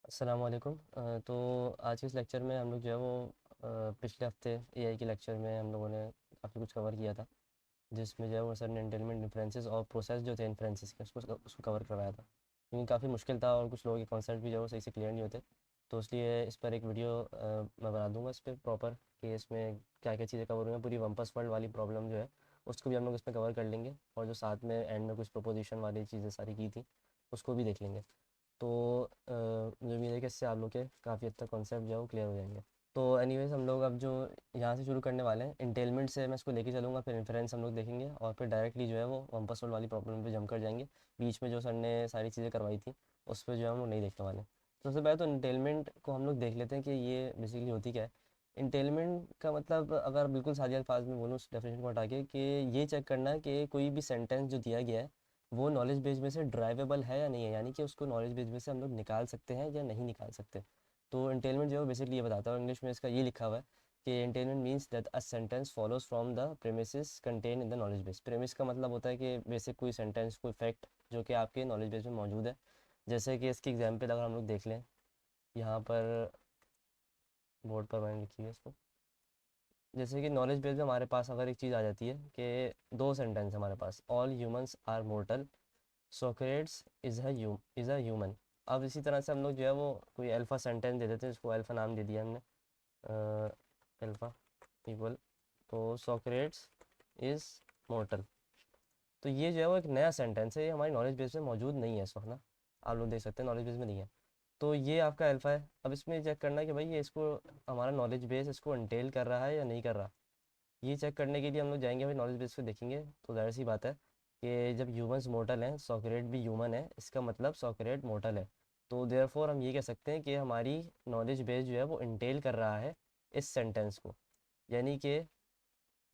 अस्सलाम वालेकुम। तो आज के इस लेक्चर में हम लोग जो है वो पिछले हफ्ते एआई के लेक्चर में हम लोगों ने काफ़ी कुछ कवर किया था, जिसमें जो है वो सर ने एंटेलमेंट इन्फ्रेंसेस और प्रोसेस जो थे इन्फ्रेंसेस के उसको कवर करवाया था, क्योंकि काफ़ी मुश्किल था और कुछ लोगों के कॉन्सेप्ट भी जो है वो सही से क्लियर नहीं होते। तो इसलिए इस पर एक वीडियो मैं बना दूंगा इस पर प्रॉपर, कि इसमें क्या क्या चीज़ें कवर हुई हैं, पूरी वंपस वर्ल्ड वाली प्रॉब्लम जो है उसको भी हम लोग इसमें कवर कर लेंगे, और जो साथ में एंड में कुछ प्रोपोजिशन वाली चीज़ें सारी की थी उसको भी देख लेंगे। तो मुझे उम्मीद है कि इससे आप लोग के काफ़ी हद तक कॉन्सेप्ट जो है वो क्लियर हो जाएंगे। तो एनीवेज हम लोग अब जो यहाँ से शुरू करने वाले हैं, इंटेलमेंट से मैं इसको लेके चलूँगा, फिर इन्फ्रेंस हम लोग देखेंगे, और फिर डायरेक्टली जो है वो वंपस वर्ल्ड वाली प्रॉब्लम पे जंप कर जाएंगे। बीच में जो सर ने सारी चीज़ें करवाई थी उस पर जो है हम लोग नहीं देखने वाले। तो सबसे पहले तो इंटेलमेंट को हम लोग देख लेते हैं कि ये बेसिकली होती क्या है। इंटेलमेंट का मतलब, अगर बिल्कुल सादे अल्फाज में बोलूँ उस डेफिनेशन को हटा के, कि ये चेक करना है कि कोई भी सेंटेंस जो दिया गया है वो नॉलेज बेस में से ड्राइवेबल है या नहीं है, यानी कि उसको नॉलेज बेस में से हम लोग निकाल सकते हैं या नहीं निकाल सकते। तो एंटेलमेंट जो है बेसिकली ये बताता है, और इंग्लिश में इसका ये लिखा हुआ है कि entailment means that a sentence follows from the premises contain in the knowledge base. Premise का मतलब होता है कि बेसिक कोई सेंटेंस, कोई फैक्ट जो कि आपके नॉलेज बेस में मौजूद है। जैसे कि इसकी एग्जाम्पल अगर हम लोग देख लें, यहाँ पर बोर्ड पर मैंने लिखी है इसको। जैसे कि नॉलेज बेस में हमारे पास अगर एक चीज़ आ जाती है कि दो सेंटेंस हमारे पास, all humans are mortal, Socrates is a human. अब इसी तरह से हम लोग जो है वो कोई अल्फ़ा सेंटेंस दे देते हैं, इसको अल्फ़ा नाम दे दिया हमने, अल्फ़ा इक्वल, तो सोक्रेट्स इज़ मोर्टल। तो ये जो है वो एक नया सेंटेंस है, ये हमारी नॉलेज बेस में मौजूद नहीं है इस वक्त ना, आप लोग देख सकते हैं नॉलेज बेस में नहीं है। तो ये आपका अल्फ़ा है। अब इसमें चेक करना है कि भाई ये इसको, हमारा नॉलेज बेस इसको इंटेल कर रहा है या नहीं कर रहा। ये चेक करने के लिए हम लोग जाएंगे भाई नॉलेज बेस को देखेंगे, तो जाहिर सी बात है कि जब ह्यूमंस मोर्टल हैं, सॉक्रेट भी ह्यूमन है, इसका मतलब सॉक्रेट मोर्टल है। तो देयरफॉर हम ये कह सकते हैं कि हमारी नॉलेज बेस जो है वो इंटेल कर रहा है इस सेंटेंस को, यानी कि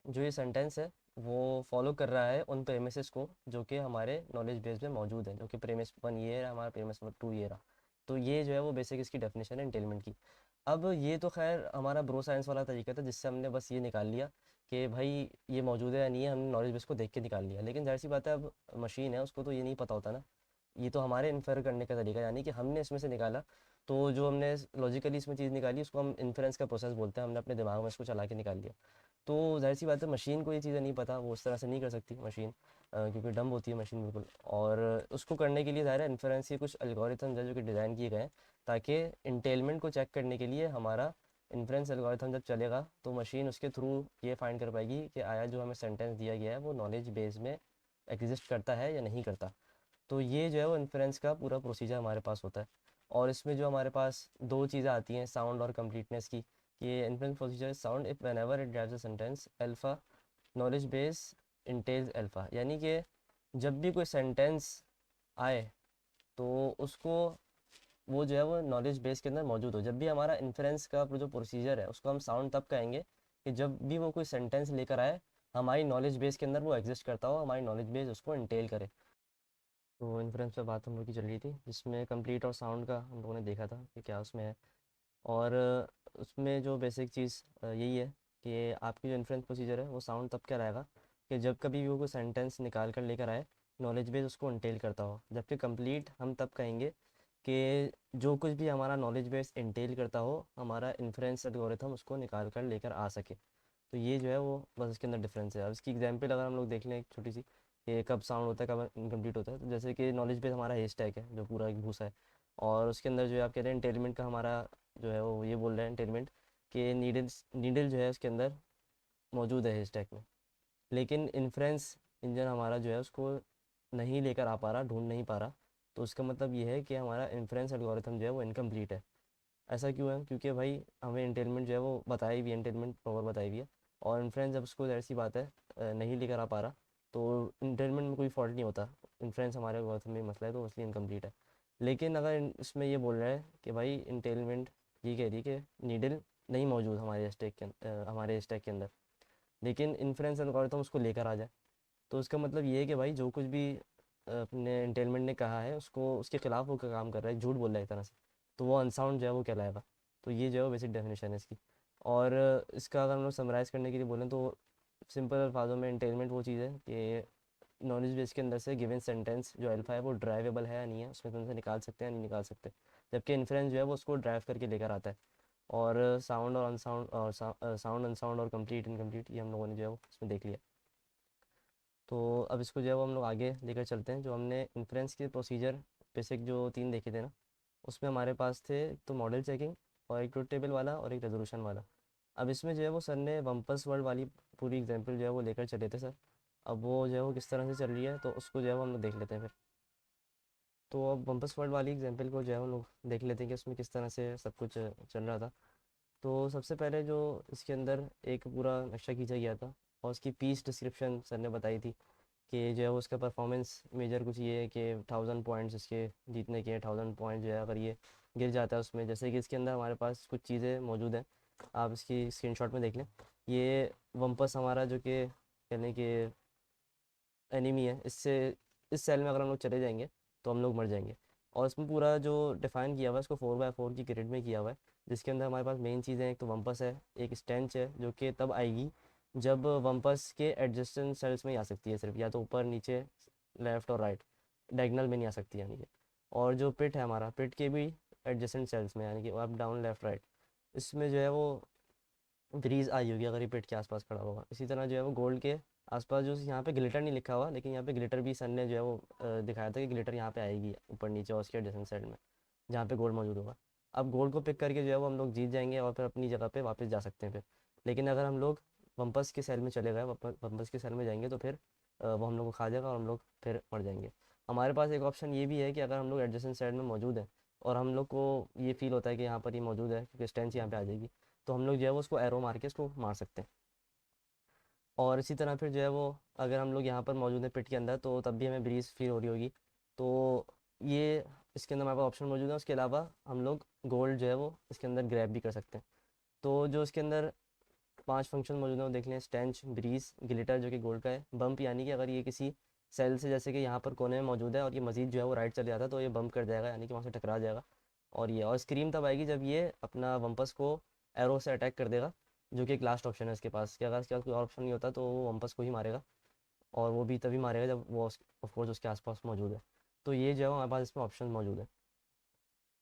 जो ये सेंटेंस है वो फॉलो कर रहा है उन प्रेमिसेस को जो कि हमारे नॉलेज बेस में मौजूद है, जो कि प्रेमिस वन ये रहा, हमारा प्रेमिस टू ये रहा। तो ये जो है वो बेसिक इसकी डेफिनेशन है इंटेलमेंट की। अब ये तो खैर हमारा ब्रो साइंस वाला तरीका था, जिससे हमने बस ये निकाल लिया कि भाई ये मौजूद है या नहीं है, हमने नॉलेज बेस को देख के निकाल लिया। लेकिन जाहिर सी बात है, अब मशीन है, उसको तो ये नहीं पता होता ना। ये तो हमारे इन्फेर करने का तरीका है, यानी कि हमने इसमें से निकाला, तो जो हमने लॉजिकली इसमें चीज़ निकाली उसको हम इन्फ्रेंस का प्रोसेस बोलते हैं, हमने अपने दिमाग में इसको चला के निकाल लिया। तो ज़ाहिर सी बात है मशीन को ये चीज़ें नहीं पता, वो उस तरह से नहीं कर सकती मशीन, क्योंकि डम्ब होती है मशीन बिल्कुल। और उसको करने के लिए ज़ाहिर है इन्फ्रेंस के कुछ एल्गोरिथम्स हैं जो कि डिज़ाइन किए गए हैं, ताकि इंटेलमेंट को चेक करने के लिए हमारा इन्फ्रेंस एल्गोरिथम जब चलेगा तो मशीन उसके थ्रू ये फाइंड कर पाएगी कि आया जो हमें सेंटेंस दिया गया है वो नॉलेज बेस में एग्जिस्ट करता है या नहीं करता। तो ये जो है वो इन्फ्रेंस का पूरा प्रोसीजर हमारे पास होता है। और इसमें जो हमारे पास दो चीज़ें आती हैं साउंड और कंप्लीटनेस की, कि inference procedure sound if when ever it drives a sentence alpha knowledge base entails alpha, यानी कि जब भी कोई सेंटेंस आए तो उसको, वो जो है वो नॉलेज बेस के अंदर मौजूद हो। जब भी हमारा इन्फ्रेंस का जो प्रोसीजर है उसको हम साउंड तब कहेंगे कि जब भी वो कोई सेंटेंस लेकर आए, हमारी नॉलेज बेस के अंदर वो एग्जिस्ट करता हो, हमारी नॉलेज बेस उसको इंटेल करे। तो इन्फ्रेंस पे बात हम लोग की चल रही थी, जिसमें कंप्लीट और साउंड का हम लोगों ने देखा था कि क्या उसमें है। और उसमें जो बेसिक चीज़ यही है कि आपकी जो इन्फ्रेंस प्रोसीजर है वो साउंड तब क्या रहेगा कि जब कभी भी वो कोई सेंटेंस निकाल कर लेकर आए, नॉलेज बेस उसको इंटेल करता हो। जबकि कंप्लीट हम तब कहेंगे कि जो कुछ भी हमारा नॉलेज बेस इंटेल करता हो, हमारा इन्फ्रेंस एल्गोरिथम उसको निकाल कर लेकर आ सके। तो ये जो है वो बस इसके अंदर डिफरेंस है। अब इसकी एग्जांपल अगर हम लोग देख लें एक छोटी सी, कि कब साउंड होता है कब इनकम्प्लीट होता है, तो जैसे कि नॉलेज बेस हमारा हेज टैग है जो पूरा एक भूसा है, और उसके अंदर जो है आप कह रहे हैं इंटेलमेंट का हमारा जो है वो ये बोल रहे हैं इंटेलमेंट कि नीडल नीडल जो है उसके अंदर मौजूद है हेज टैग में। लेकिन इन्फ्रेंस इंजन हमारा जो है उसको नहीं लेकर आ पा रहा, ढूंढ नहीं पा रहा। तो उसका मतलब ये है कि हमारा इन्फ्रेंस एल्गोरिथम जो है वो इनकम्प्लीट है। ऐसा क्यों है? क्योंकि भाई हमें एंटेलमेंट जो है वो बताई भी है, एंटेलमेंट पावर बताई भी है, और इन्फ्रेंस जब उसको ज़ाहिर सी बात है नहीं लेकर आ पा रहा, तो एंटेलमेंट में कोई फॉल्ट नहीं होता। इन्फ्रेंस हमारे एल्गोरिथम में मसला है, तो इसलिए इनकम्प्लीट है। लेकिन अगर इसमें ये बोल रहा है कि भाई एंटेलमेंट ये कह रही है कि नीडल नहीं मौजूद हमारे स्टैक के हमारे स्टैक के अंदर, लेकिन इन्फ्रेंस एल्गोरिथम उसको लेकर आ जाए, तो उसका मतलब ये है कि भाई जो कुछ भी अपने एंटेलमेंट ने कहा है उसको, उसके खिलाफ वो काम कर रहा है, झूठ बोल रहा है एक तरह से, तो वो अनसाउंड जो है वो कहलाएगा। तो ये जो है वो बेसिक डेफिनेशन है इसकी। और इसका अगर हम लोग समराइज़ करने के लिए बोलें तो सिंपल अल्फाजों में एंटेलमेंट वो चीज़ है कि नॉलेज बेस के अंदर से गिवन सेंटेंस जो अल्फा है वो ड्राइवेबल है या नहीं है, उसमें तुम से निकाल सकते हैं या नहीं निकाल सकते। जबकि इन्फ्रेंस जो है वो उसको ड्राइव करके लेकर आता है। और साउंड और अनसाउंड और साउंड अनसाउंड और कंप्लीट इनकम्प्लीट ये हम लोगों ने जो है वो इसमें देख लिया। तो अब इसको जो है वो हम लोग आगे लेकर चलते हैं। जो हमने इन्फ्रेंस के प्रोसीजर बेसिक जो 3 देखे थे ना, उसमें हमारे पास थे तो मॉडल चेकिंग और एक ट्रुथ टेबल वाला और एक रेजोल्यूशन वाला। अब इसमें जो है वो सर ने वम्पस वर्ड वाली पूरी एग्जांपल जो है वो लेकर चले थे सर। अब वो जो है वो किस तरह से चल रही है तो उसको जो है वो हम लोग देख लेते हैं फिर। तो अब वम्पस वर्ड वाली एग्जांपल को जो है हम लोग देख लेते हैं कि उसमें किस तरह से सब कुछ चल रहा था। तो सबसे पहले जो इसके अंदर एक पूरा नक्शा खींचा गया था और उसकी पीस डिस्क्रिप्शन सर ने बताई थी कि जो है वो उसका परफॉर्मेंस मेजर कुछ ये है कि 1000 पॉइंट्स इसके जीतने के, 1000 पॉइंट जो है अगर ये गिर जाता है उसमें, जैसे कि इसके अंदर हमारे पास कुछ चीज़ें मौजूद हैं। आप इसकी स्क्रीनशॉट में देख लें। ये वम्पस हमारा जो कि कह लें कि एनिमी है, इससे इस सेल में अगर हम लोग चले जाएंगे तो हम लोग मर जाएंगे। और इसमें पूरा जो डिफाइन किया हुआ है इसको 4x4 की ग्रिड में किया हुआ है, जिसके अंदर हमारे पास मेन चीज़ें एक तो वम्पस है, एक स्टेंच है जो कि तब आएगी जब वम्पस के एडजेसेंट सेल्स में ही आ सकती है सिर्फ, या तो ऊपर नीचे लेफ्ट और राइट, डायगोनल में नहीं आ सकती यानी कि। और जो पिट है हमारा, पिट के भी एडजेसेंट सेल्स में यानी कि अप डाउन लेफ्ट राइट, इसमें जो है वो ब्रीज आई होगी अगर ये पेट के आसपास खड़ा होगा। इसी तरह जो है वो गोल्ड के आसपास जो यहाँ पे ग्लिटर नहीं लिखा हुआ, लेकिन यहाँ पे ग्लिटर भी सन ने जो है वो दिखाया था कि ग्लिटर यहाँ पे आएगी ऊपर नीचे और उसके एडजेसेंट साइड में जहाँ पे गोल्ड मौजूद होगा। अब गोल्ड को पिक करके जो है वो हम लोग जीत जाएंगे और फिर अपनी जगह पे वापस जा सकते हैं फिर। लेकिन अगर हम लोग वम्पस के सेल में चले गए, वम्पस के सेल में जाएंगे तो फिर वो हम लोग को खा जाएगा और हम लोग फिर मर जाएंगे। हमारे पास एक ऑप्शन ये भी है कि अगर हम लोग एडजेसेंट साइड में मौजूद हैं और हम लोग को ये फील होता है कि यहाँ पर ये मौजूद है क्योंकि स्टेंस यहाँ पे आ जाएगी, तो हम लोग जो है वो उसको एरो मार के इसको मार सकते हैं। और इसी तरह फिर जो है वो अगर हम लोग यहाँ पर मौजूद हैं पिट के अंदर तो तब भी हमें ब्रीज फील हो रही होगी। तो ये इसके अंदर हमारे पास ऑप्शन मौजूद है। उसके अलावा हम लोग गोल्ड जो है वो इसके अंदर ग्रैब भी कर सकते हैं। तो जो इसके अंदर 5 फंक्शन मौजूद हैं वो देख लें। स्टेंच, ब्रीज, ग्लिटर जो कि गोल्ड का है, बम्प यानी कि अगर ये किसी सेल से जैसे कि यहाँ पर कोने में मौजूद है और ये मजीद जो है वो राइट चले जाता है तो ये बम्प कर जाएगा यानी कि वहाँ से टकरा जाएगा। और स्क्रीम तब आएगी जब ये अपना वम्पस को एरो से अटैक कर देगा, जो कि एक लास्ट ऑप्शन है इसके पास कि अगर इसके पास कोई और ऑप्शन नहीं होता तो वो वम्पस को ही मारेगा। और वो भी तभी मारेगा जब वो ऑफकोर्स उसके आसपास मौजूद है। तो ये जो है हमारे पास इसमें ऑप्शन मौजूद है।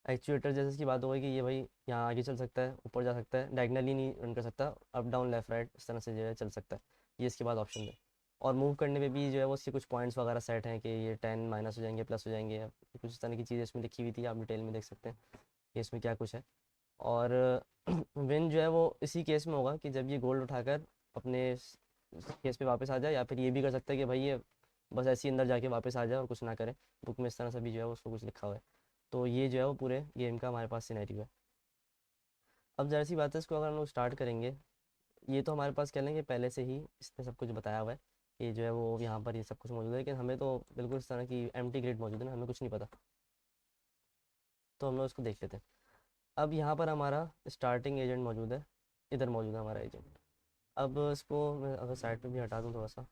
एक्चुएटर जैसे इसकी बात हो गई कि ये भाई यहाँ आगे चल सकता है, ऊपर जा सकता है, डायगनली नहीं रन कर सकता, अप डाउन लेफ्ट राइट इस तरह से जो है चल सकता है। ये इसके बाद ऑप्शन है। और मूव करने पे भी जो है वो उसके कुछ पॉइंट्स वगैरह सेट हैं कि ये 10 माइनस हो जाएंगे, प्लस हो जाएंगे, कुछ इस तरह की चीज़ें इसमें लिखी हुई थी, आप डिटेल में देख सकते हैं कि इसमें क्या कुछ है। और विन जो है वो इसी केस में होगा कि जब ये गोल्ड उठाकर अपने केस पे वापस आ जाए, या फिर ये भी कर सकता है कि भाई ये बस ऐसे ही अंदर जाके वापस आ जाए और कुछ ना करे। बुक में इस तरह से भी जो है उसको कुछ लिखा हुआ है। तो ये जो है वो पूरे गेम का हमारे पास सिनेरियो है। अब ज़रा सी बात है, इसको अगर हम लोग स्टार्ट करेंगे, ये तो हमारे पास कह लेंगे पहले से ही इसने सब कुछ बताया हुआ है कि जो है वो यहाँ पर ये सब कुछ मौजूद है, लेकिन हमें तो बिल्कुल इस तरह की एम्प्टी ग्रिड मौजूद है ना, हमें कुछ नहीं पता। तो हम लोग इसको देख लेते हैं। अब यहाँ पर हमारा स्टार्टिंग एजेंट मौजूद है, इधर मौजूद है हमारा एजेंट। अब इसको मैं अगर साइड पे भी हटा दूँ थोड़ा सा,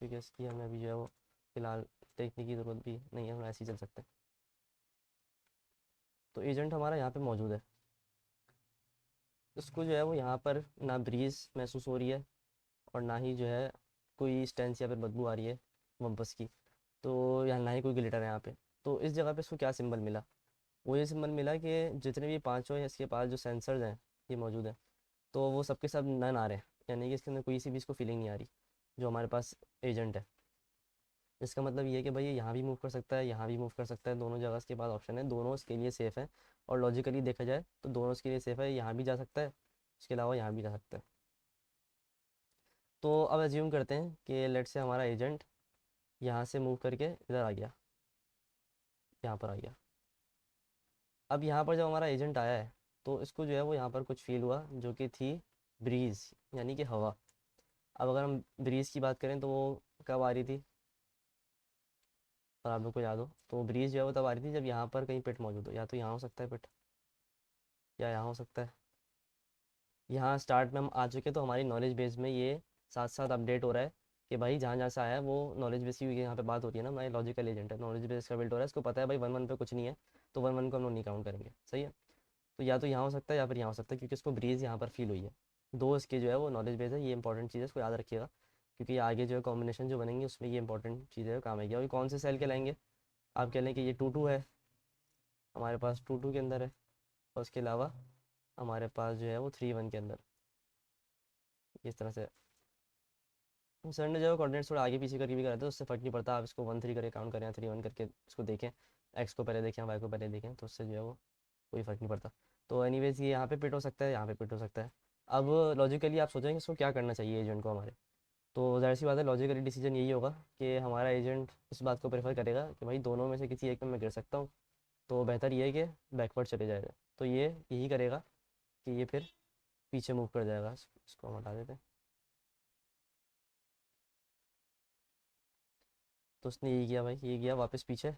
क्योंकि इसकी हमें अभी जो है वो फ़िलहाल देखने की ज़रूरत भी नहीं है, हम ऐसे ही चल सकते हैं। तो एजेंट हमारा यहाँ पे मौजूद है। इसको जो है वो यहाँ पर ना ब्रीज महसूस हो रही है और ना ही जो है कोई स्टेंस या फिर बदबू आ रही है वम्पस की। तो यहाँ ना ही कोई ग्लिटर है यहाँ पे। तो इस जगह पे इसको क्या सिंबल मिला? वो ये सिंबल मिला कि जितने भी पाँचों हैं इसके पास जो सेंसर्स हैं ये मौजूद हैं, तो वो सबके सब नन आ रहे हैं, यानी कि इसके अंदर कोई सी भी इसको फीलिंग नहीं आ रही जो हमारे पास एजेंट है। इसका मतलब ये है कि भाई ये यहाँ भी मूव कर सकता है, यहाँ भी मूव कर सकता है, दोनों जगह इसके पास ऑप्शन है, दोनों इसके लिए सेफ़ है। और लॉजिकली देखा जाए तो दोनों इसके लिए सेफ़ है, यहाँ भी जा सकता है, इसके अलावा यहाँ भी जा सकता है। तो अब एज्यूम करते हैं कि लेट से हमारा एजेंट यहाँ से मूव करके इधर आ गया, यहाँ पर आ गया। अब यहाँ पर जब हमारा एजेंट आया है तो इसको जो है वो यहाँ पर कुछ फील हुआ जो कि थी ब्रीज़, यानी कि हवा। अब अगर हम ब्रीज़ की बात करें तो वो कब आ रही थी, और आप लोग को याद हो तो ब्रीज़ जो है वो तब आ रही थी जब यहाँ पर कहीं पिट मौजूद हो, या तो यहाँ हो सकता है पिट, या यहाँ हो सकता है। यहाँ स्टार्ट में हम आ चुके तो हमारी नॉलेज बेस में ये साथ साथ अपडेट हो रहा है कि भाई जहाँ जहाँ से आया है वो नॉलेज बेस की यहाँ पे बात हो रही है ना, हमारी लॉजिकल एजेंट है, नॉलेज बेस का बिल्ड हो रहा है, इसको पता है भाई 1 1 पे कुछ नहीं है, तो 1 1 को हम लोग नहीं काउंट करेंगे। सही है। तो या तो यहाँ हो सकता है या फिर यहाँ हो सकता है, क्योंकि इसको ब्रीज यहाँ पर फील हुई है। दो इसके जो है वो नॉलेज बेस है, ये इंपॉर्टेंट चीज़ है, इसको याद रखिएगा। क्योंकि आगे जो है कॉम्बिनेशन जो बनेंगे उसमें ये इंपॉर्टेंट चीज़ है काम आएगी। और कौन से सेल के लाएंगे, आप कह लें कि ये 2 2 है, हमारे पास 2 2 के अंदर है, और उसके अलावा हमारे पास जो है वो 3 1 के अंदर, इस तरह से। सर ने जो है कोऑर्डिनेट्स थोड़ा आगे पीछे करके भी करा था, उससे फ़र्क नहीं पड़ता, आप इसको 1 3 करके काउंट करें या 3 1 करके इसको देखें, एक्स को पहले देखें वाई को पहले देखें, तो उससे जो है वो कोई फ़र्क नहीं पड़ता। तो एनीवेज ये यहाँ पे पिट हो सकता है, यहाँ पे पिट हो सकता है। अब लॉजिकली आप सोचेंगे इसको क्या करना चाहिए एजेंट को हमारे, तो ज़ाहिर सी बात है लॉजिकली डिसीजन यही होगा कि हमारा एजेंट इस बात को प्रेफर करेगा कि भाई दोनों में से किसी एक में मैं गिर सकता हूँ, तो बेहतर ये है कि बैकवर्ड चले जाएगा। तो ये यही करेगा कि ये फिर पीछे मूव कर जाएगा। इसको हम हटा देते हैं। तो उसने यही किया भाई, ये गया वापस पीछे,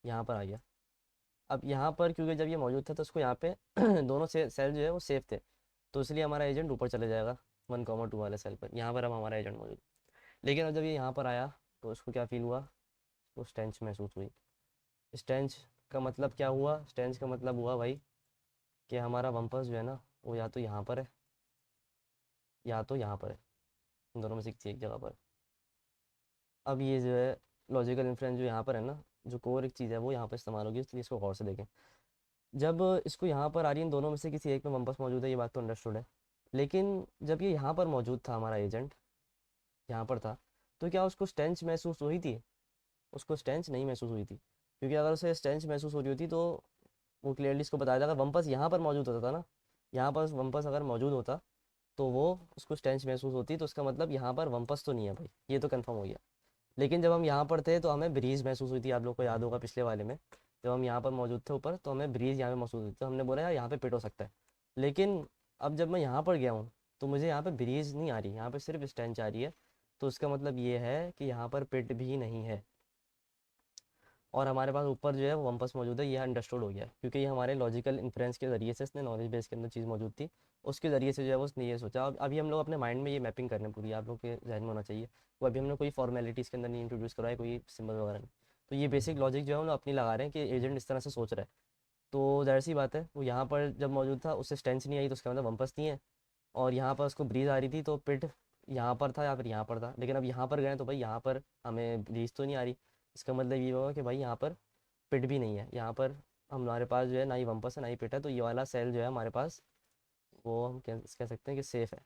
यहाँ पर आ गया। अब यहाँ पर क्योंकि जब ये मौजूद था तो उसको यहाँ पे दोनों से सेल जो है वो सेफ थे, तो इसलिए हमारा एजेंट ऊपर चले जाएगा 1 2 वाले सेल पर। यहाँ पर अब हमारा एजेंट मौजूद, लेकिन अब जब ये यहाँ पर आया तो उसको क्या फील हुआ, उसको स्टेंच महसूस हुई। स्टेंच का मतलब क्या हुआ, स्टेंच का मतलब हुआ भाई कि हमारा वम्पर्स जो है ना वो या तो यहाँ पर है या तो यहाँ पर है, इन दोनों में से किसी एक जगह पर। अब ये जो है लॉजिकल इन्फ्रेंस जो यहाँ पर है ना, जो कोर एक चीज़ है वो यहाँ पर इस्तेमाल होगी, इसलिए इसको गौर से देखें। जब इसको यहाँ पर आ रही है, इन दोनों में से किसी एक में वम्पर्स मौजूद है, ये बात तो अंडरस्टूड है। लेकिन जब ये यहाँ पर मौजूद था, हमारा एजेंट यहाँ पर था, तो क्या उसको स्टेंच महसूस हुई थी? उसको स्टेंच नहीं महसूस हुई थी, क्योंकि अगर उसे स्टेंच महसूस हो रही होती तो वो क्लियरली इसको बताया था। अगर वम्पस यहाँ पर मौजूद होता था ना, यहाँ पर वम्पस अगर मौजूद होता तो वो उसको स्टेंच महसूस होती, तो उसका मतलब यहाँ पर वम्पस तो नहीं है भाई, ये तो कंफर्म हो गया। लेकिन जब हम यहाँ पर थे तो हमें ब्रीज महसूस हुई थी, आप लोग को याद होगा पिछले वाले में, जब हम यहाँ पर मौजूद थे ऊपर तो हमें ब्रीज यहाँ पे महसूस हुई थी, तो हमने बोला यार यहाँ पे पिट हो सकता है। लेकिन अब जब मैं यहाँ पर गया हूँ तो मुझे यहाँ पे ब्रीज नहीं आ रही, यहाँ पे सिर्फ स्टेंच आ रही है, तो उसका मतलब ये है कि यहाँ पर पिट भी नहीं है। और हमारे पास ऊपर जो है वो वम्पस मौजूद है, ये अंडरस्टूड हो गया, क्योंकि ये हमारे लॉजिकल इन्फ्रेंस के ज़रिए से, इसने नॉलेज बेस के अंदर चीज़ मौजूद थी, उसके ज़रिए से जो है वो उसने ये सोचा। अब अभी हम लोग अपने माइंड में ये मैपिंग करने पूरी, आप लोग के जहन में होना चाहिए। वो अभी हमने कोई फॉर्मेलिटीज़ के अंदर नहीं इंट्रोड्यूस करा है, कोई सिंबल वगैरह नहीं। तो ये बेसिक लॉजिक जो है हम लोग अपनी लगा रहे हैं कि एजेंट इस तरह से सोच रहा है। तो जाहिर सी बात है वो यहाँ पर जब मौजूद था उससे स्टेंस नहीं आई, तो उसका मतलब वम्पस नहीं है। और यहाँ पर उसको ब्रीज आ रही थी, तो पिट यहाँ पर था या फिर यहाँ पर था। लेकिन अब यहाँ पर गए तो भाई यहाँ पर हमें ब्रीज तो नहीं आ रही, इसका मतलब ये होगा कि भाई यहाँ पर पिट भी नहीं है। यहाँ पर हमारे पास जो है ना ही वम्पस है ना ही पिट है, तो ये वाला सेल जो है हमारे पास, वो हम कह सकते हैं कि सेफ है।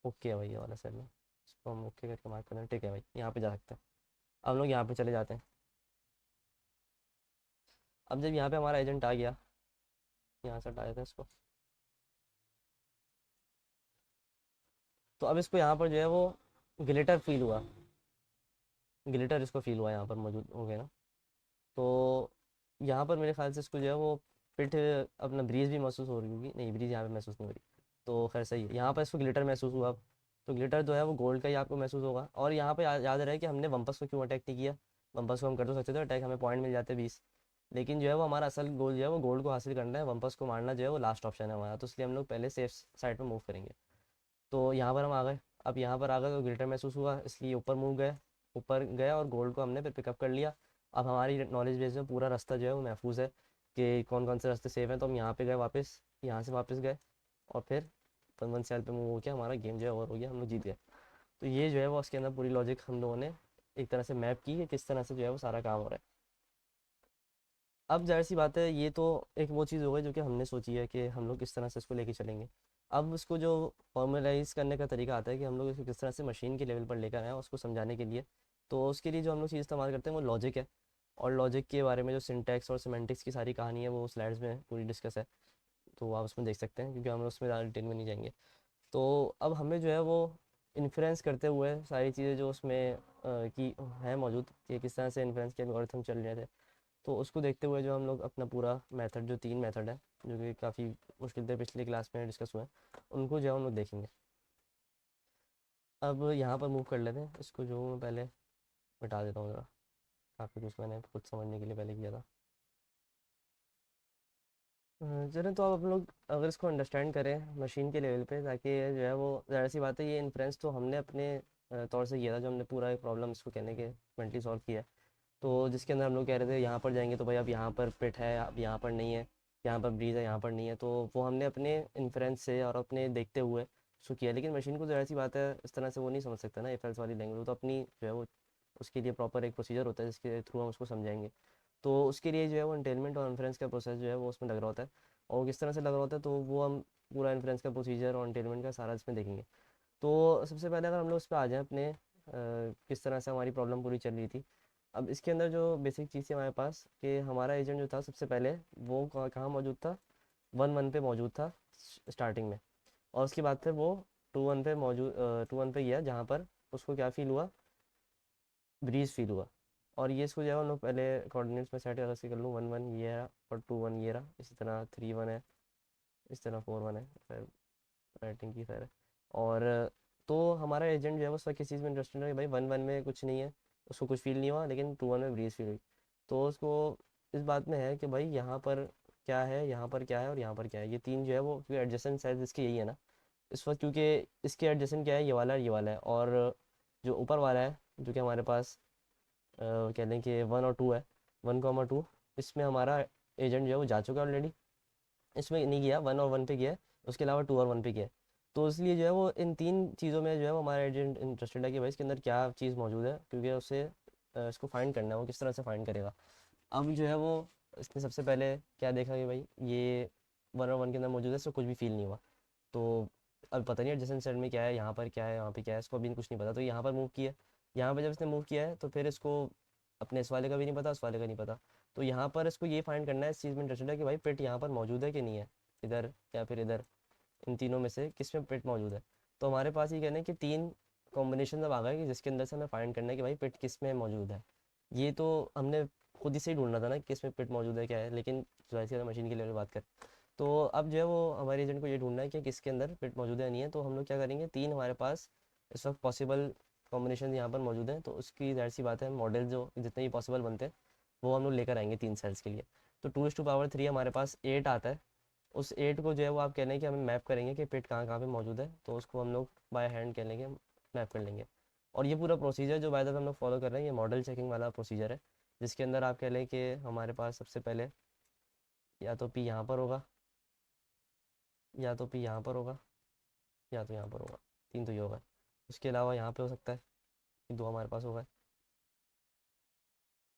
ओके है भाई, ये वाला सेल है, इसको हम ओके करके मार्क कर दें, ठीक है भाई, यहाँ पे जा सकते हैं। अब हम लोग यहाँ पे चले जाते हैं। अब जब यहाँ पे हमारा एजेंट आ गया, यहाँ से हटा देते हैं इसको। तो अब इसको यहाँ पर जो है वो ग्लिटर फील हुआ, ग्लिटर इसको फील हुआ, यहाँ पर मौजूद हो गया ना। तो यहाँ पर मेरे ख्याल से इसको जो है वो पिट, अपना ब्रीज भी महसूस हो रही होगी, नहीं ब्रीज यहाँ पे महसूस नहीं हो रही, तो खैर सही है। यहाँ पर इसको ग्लिटर महसूस हुआ, तो ग्लिटर जो है वो गोल्ड का ही आपको महसूस होगा। और यहाँ पे याद रहे कि हमने वम्पस को क्यों अटैक नहीं किया, वम्पस को हम कर तो सकते थे अटैक, हमें पॉइंट मिल जाते 20। लेकिन जो है वो हमारा असल गोल जो है वो गोल्ड को हासिल करना है, वम्पस को मारना जो है वो लास्ट ऑप्शन है हमारा, तो इसलिए हम लोग पहले सेफ साइड पर मूव करेंगे। तो यहाँ पर हम आ गए। अब यहाँ पर आ गए तो ग्लिटर महसूस हुआ, इसलिए ऊपर मूव गए, ऊपर गए और गोल्ड को हमने फिर पिकअप कर लिया। अब हमारी नॉलेज बेस में पूरा रास्ता जो है वो महफूज है कि कौन कौन से रास्ते सेफ हैं, तो हम यहाँ पे गए वापस, यहाँ से वापस गए, और फिर 1 1 सेल पे मूव हो गया, हमारा गेम जो है ओवर हो गया, हम लोग जीत गए। तो ये जो है वो उसके अंदर पूरी लॉजिक हम लोगों ने एक तरह से मैप की कि किस तरह से जो है वो सारा काम हो रहा है। अब जाहिर सी बात है ये तो एक वो चीज़ हो गई जो कि हमने सोची है कि हम लोग किस तरह से इसको लेके चलेंगे। अब इसको जो फॉर्मलाइज करने का तरीका आता है कि हम लोग इसको किस तरह से मशीन के लेवल पर लेकर आए उसको समझाने के लिए, तो उसके लिए जो हम लोग चीज़ इस्तेमाल करते हैं वो लॉजिक है। और लॉजिक के बारे में जो सिंटैक्स और सिमेंटिक्स की सारी कहानी है वो स्लाइड्स में पूरी डिस्कस है, तो आप उसमें देख सकते हैं, क्योंकि हम उसमें ज़्यादा डिटेल में नहीं जाएंगे। तो अब हमें जो है वो इन्फ्लुएंस करते हुए सारी चीज़ें जो उसमें की है मौजूद, कि किस तरह से इन्फ्लुएंस के एल्गोरिथम चल रहे थे, तो उसको देखते हुए जो हम लोग अपना पूरा मेथड, जो 3 मेथड है जो कि काफ़ी मुश्किल थे पिछली क्लास में डिस्कस हुए हैं, उनको जो है हम लोग देखेंगे। अब यहाँ पर मूव कर लेते हैं इसको, जो मैं पहले मिटा देता हूँ ज़रा, काफ़ी कुछ मैंने खुद समझने के लिए पहले किया था। चलें, तो अब हम लोग अगर इसको अंडरस्टैंड करें मशीन के लेवल पे, ताकि जो है वो ज़ाहिर सी बात है ये इन्फ्रेंस तो हमने अपने तौर से किया था, जो हमने पूरा एक प्रॉब्लम इसको कहने के मेंटली सॉल्व किया है। तो जिसके अंदर हम लोग कह रहे थे यहाँ पर जाएंगे तो भाई अब यहाँ पर पिट है, अब यहाँ पर नहीं है, यहाँ पर ब्रीज है, यहाँ पर नहीं है, तो वो हमने अपने इन्फ्रेंस से और अपने देखते हुए उसको किया, लेकिन मशीन को ज़ाहिर सी बात है इस तरह से वो नहीं समझ सकता ना, इफ एल्स वाली लैंग्वेज, वो तो अपनी जो है वो उसके लिए प्रॉपर एक प्रोसीजर होता है जिसके थ्रू हम उसको समझाएंगे। तो उसके लिए जो है वो इंटेलमेंट और इन्फ्रेंस का प्रोसेस जो है वो उसमें लग रहा होता है। और वो किस तरह से लग रहा होता है तो वो हम पूरा इन्फ्रेंस का प्रोसीजर और इंटेलमेंट का सारा इसमें देखेंगे। तो सबसे पहले अगर हम लोग उस पर आ जाएँ अपने किस तरह से हमारी प्रॉब्लम पूरी चल रही थी। अब इसके अंदर जो बेसिक चीज़ थी हमारे पास कि हमारा एजेंट जो था सबसे पहले वो कहाँ मौजूद था, 1 1 पे मौजूद था स्टार्टिंग में। और उसके बाद फिर वो 2 1 पे मौजूद 2 1 पे गया जहाँ पर उसको क्या फील हुआ, ब्रीज फील हुआ। और ये इसको जो है हम लोग पहले कोऑर्डिनेट्स में सेट अलग से कर लूँ, 1 1 ये रहा और 2 1 ये रहा, इसी तरह 3 1 है, इस तरह 4 1 है, फिर राइटिंग की खैर है। और तो हमारा एजेंट जो है वो उसका किस चीज़ में इंटरेस्टेड है कि भाई 1 1 में कुछ नहीं है, उसको कुछ फील नहीं हुआ, लेकिन 2 1 में ब्रीज फील हुई। तो उसको इस बात में है कि भाई यहाँ पर क्या है, यहाँ पर क्या है और यहाँ पर क्या है, ये तीन जो है वो क्योंकि एडजेसेंट साइज इसकी यही है ना इस वक्त, क्योंकि इसके एडजेसेंट क्या है, ये वाला है और जो ऊपर वाला है जो कि हमारे पास कह लें कि 1 और 2 है, 1 2, इसमें हमारा एजेंट जो है वो जा चुका है ऑलरेडी, इसमें नहीं गया, 1 और 1 पे गया है, उसके अलावा 2 और 1 पे गया है। तो इसलिए जो है वो इन तीन चीज़ों में जो है वो हमारा एजेंट इंटरेस्टेड है कि भाई इसके अंदर क्या चीज़ मौजूद है, क्योंकि उसे इसको फाइंड करना है, वो किस तरह से फाइंड करेगा। अब जो है वो इसने सबसे पहले क्या देखा कि भाई ये 1 और 1 के अंदर मौजूद है, इसको कुछ भी फील नहीं हुआ। तो अब पता नहीं एडजेसेंट सेट में क्या है, यहाँ पर क्या है, यहाँ पे क्या है, इसको अभी कुछ नहीं पता, तो यहाँ पर मूव किया। यहाँ पर जब इसने मूव किया है तो फिर इसको अपने इस वाले का भी नहीं पता, उस वाले का नहीं पता। तो यहाँ पर इसको ये फाइंड करना है, इस चीज़ में इंटरेस्टेड है कि भाई पेट यहाँ पर मौजूद है कि नहीं है, इधर या फिर इधर, इन तीनों में से किस में पेट मौजूद है। तो हमारे पास ये कहना है कि तीन कॉम्बिनेशन अब आ गए कि जिसके अंदर से हमें फाइंड करना है कि भाई पेट किस में मौजूद है। ये तो हमने खुद ही से ही ढूंढना था ना कि किस में पेट मौजूद है क्या है, लेकिन जाहिर सी बात है मशीन के लेवल बात कर। तो अब जो है वो हमारे एजेंट को ये ढूंढना है कि किसके अंदर पेट मौजूद है नहीं है। तो हम लोग क्या करेंगे, तीन हमारे पास इस वक्त पॉसिबल कॉम्बिनेशन यहाँ पर मौजूद हैं, तो उसकी जाहिर सी बात है मॉडल जो जितने भी पॉसिबल बनते हैं वो हम लोग लेकर आएंगे तीन सेल्स के लिए। तो 2 टू पावर 3 हमारे पास 8 आता है। उस 8 को जो है वो आप कह लें कि हमें मैप करेंगे कि पेट कहाँ कहाँ पे मौजूद है, तो उसको हम लोग बाय हैंड कह लेंगे, मैप कर लेंगे। और ये पूरा प्रोसीजर जो बाय द वे हम लोग फॉलो कर रहे हैं ये मॉडल चेकिंग वाला प्रोसीजर है, जिसके अंदर आप कह लें कि हमारे पास सबसे पहले या तो पी यहाँ पर होगा, या तो पी यहाँ पर होगा, या तो यहाँ पर होगा, तीन तो ये होगा। उसके अलावा यहाँ पे हो सकता है, ये दो हमारे पास होगा।